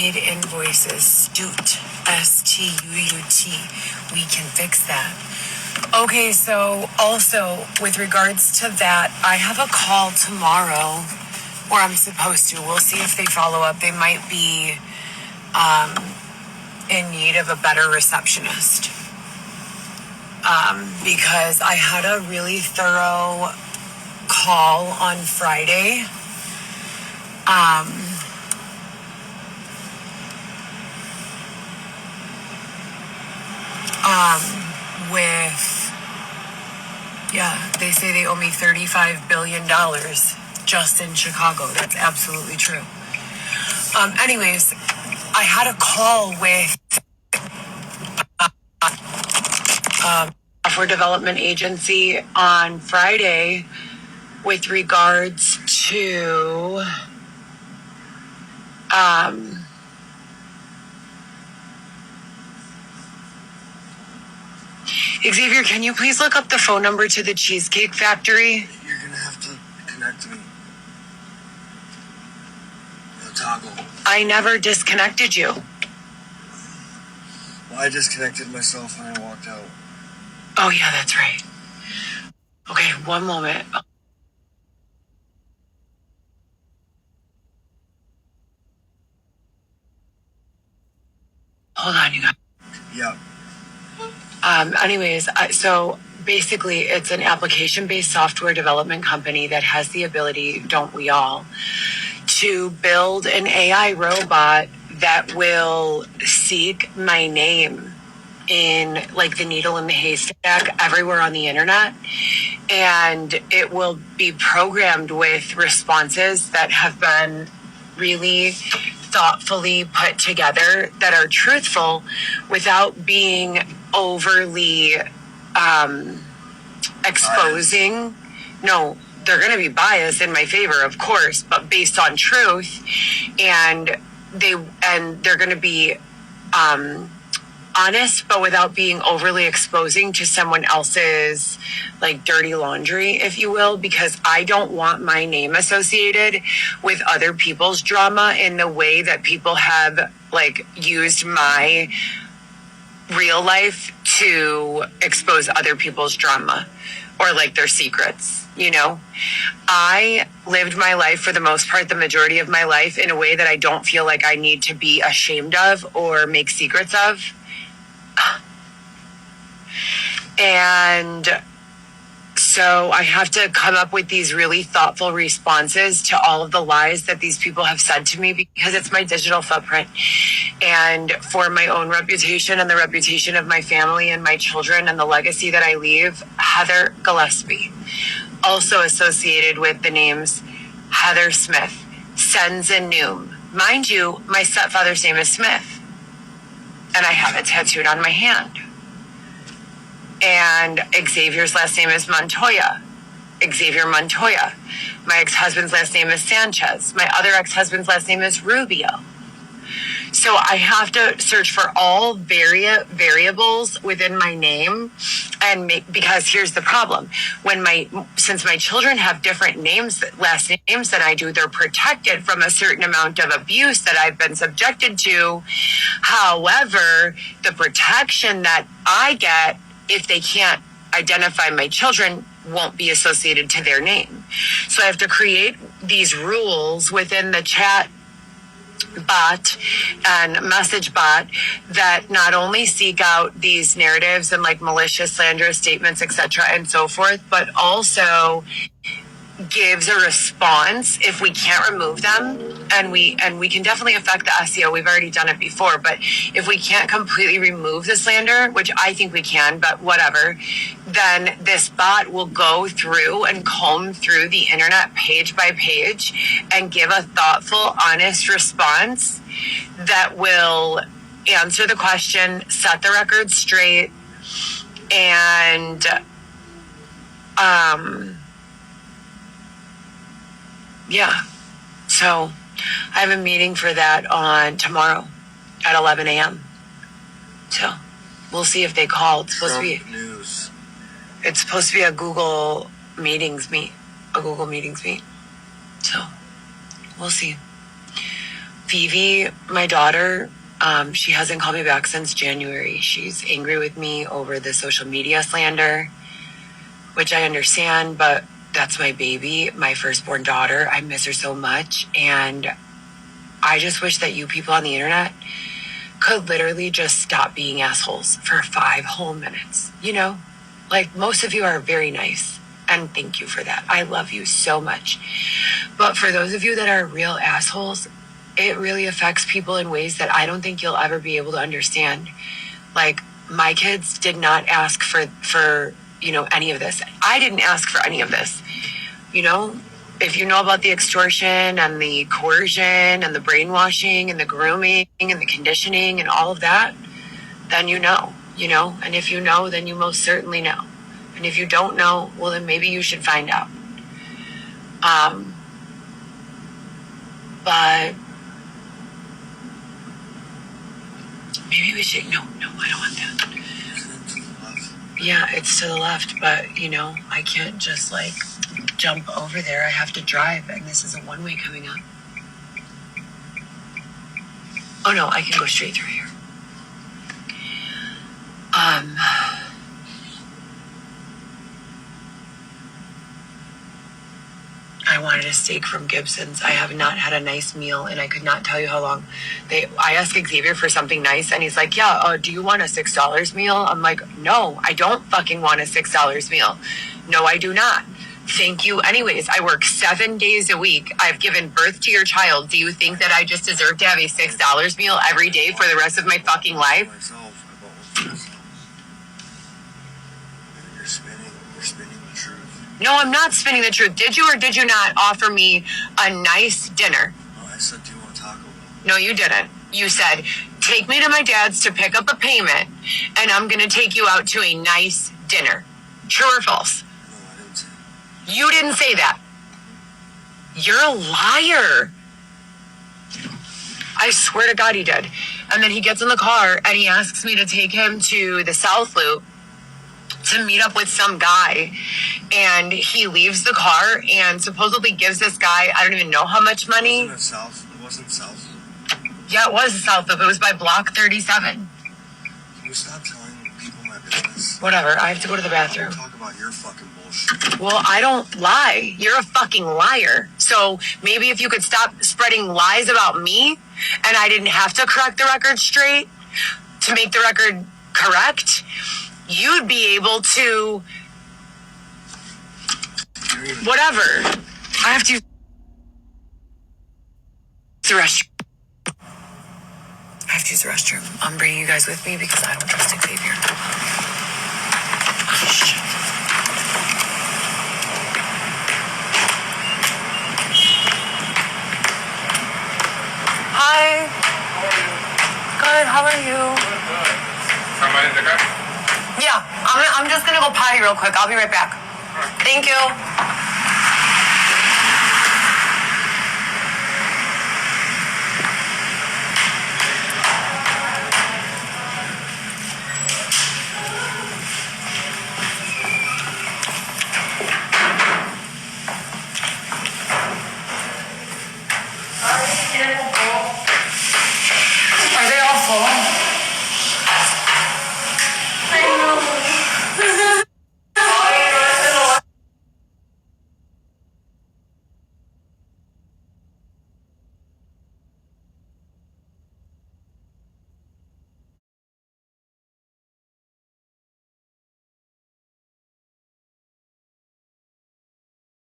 unpaid invoices, STUT, STUUT. We can fix that. Okay, so also with regards to that, I have a call tomorrow, or I'm supposed to. We'll see if they follow up. They might be in need of a better receptionist. Because I had a really thorough call on Friday. They say they owe me $35 billion just in Chicago. That's absolutely true. Anyways, I had a call with software development agency on Friday with regards to Xavier, can you please look up the phone number to the Cheesecake Factory? You're gonna have to connect me. The toggle. I never disconnected you. Well, I disconnected myself when I walked out. Oh, yeah, that's right. Okay, one moment. Hold on, you guys. Yeah. So basically, it's an application-based software development company that has the ability, don't we all, to build an AI robot that will seek my name in like the needle in the haystack everywhere on the internet. And it will be programmed with responses that have been really thoughtfully put together that are truthful without being overly exposing. No, they're going to be biased in my favor, of course, but based on truth. And they're going to be honest, but without being overly exposing to someone else's like dirty laundry, if you will, because I don't want my name associated with other people's drama in the way that people have like used my real life to expose other people's drama or like their secrets. You know, I lived my life for the most part, the majority of my life, in a way that I don't feel like I need to be ashamed of or make secrets of. And so I have to come up with these really thoughtful responses to all of the lies that these people have said to me, because it's my digital footprint. And for my own reputation and the reputation of my family and my children and the legacy that I leave, Heather Gillespie, also associated with the names Heather Smith, Sens and Noom. Mind you, my stepfather's name is Smith, and I have it tattooed on my hand. And Xavier's last name is Montoya. Xavier Montoya. My ex-husband's last name is Sanchez. My other ex-husband's last name is Rubio. So I have to search for all variables within my name, and because here's the problem: since my children have different last names than I do, they're protected from a certain amount of abuse that I've been subjected to. However, the protection that I get, if they can't identify my children, won't be associated to their name. So I have to create these rules within the chat bot and message bot that not only seek out these narratives and like malicious, slanderous statements, etc., and so forth, but also gives a response if we can't remove them. And we can definitely affect the SEO. We've already done it before, but if we can't completely remove the slander, which I think we can, but whatever, then this bot will go through and comb through the internet page by page and give a thoughtful, honest response that will answer the question, set the record straight, and yeah. So I have a meeting for that on tomorrow at 11 a.m. So we'll see if they call. It's supposed to be a Google Meetings meet. So we'll see. Vivi, my daughter, she hasn't called me back since January. She's angry with me over the social media slander, which I understand, but that's my baby, my firstborn daughter. I miss her so much. And I just wish that you people on the internet could literally just stop being assholes for 5 whole minutes. You know, like most of you are very nice. And thank you for that. I love you so much. But for those of you that are real assholes, it really affects people in ways that I don't think you'll ever be able to understand. Like, my kids did not ask for any of this. I didn't ask for any of this. If you know about the extortion and the coercion and the brainwashing and the grooming and the conditioning and all of that, then you know. And if you know, then you most certainly know. And if you don't know, well, then maybe you should find out. But maybe we should, no, I don't want that. Yeah, it's to the left, but I can't just jump over there. I have to drive, and this is a one-way coming up. Oh no, I can go straight through here. I wanted a steak from Gibson's. I have not had a nice meal, and I could not tell you how long. I asked Xavier for something nice, and he's like, yeah, do you want a $6 meal? I'm like, no, I don't fucking want a $6 meal. No, I do not. Thank you. Anyways, I work 7 days a week. I've given birth to your child. Do you think that I just deserve to have a $6 meal every day for the rest of my fucking life? You're spinning the truth. No, I'm not spinning the truth. Did you or did you not offer me a nice dinner? No, I said, do you want Taco Bell? No, you didn't. You said, take me to my dad's to pick up a payment, and I'm going to take you out to a nice dinner. True or false? No, I didn't say that. You didn't say that. You're a liar. I swear to God he did. And then he gets in the car and he asks me to take him to the South Loop to meet up with some guy. And he leaves the car and supposedly gives this guy, I don't even know how much money. Wasn't it South? It wasn't South. Yeah, it was the South Loop. It was by Block 37. Can you stop telling people my business? Whatever. I have to go to the bathroom. Don't talk about your fucking bullshit. Well, I don't lie. You're a fucking liar. So maybe if you could stop spreading lies about me, and I didn't have to correct the record straight to make the record correct, you'd be able to whatever. I have to use the restroom. I have to use the restroom. I'm bringing you guys with me because I don't trust Xavier. Oh, shit. Hi. Good. How are you? Somebody in the car? Yeah. I'm just gonna go potty real quick. I'll be right back. Thank you.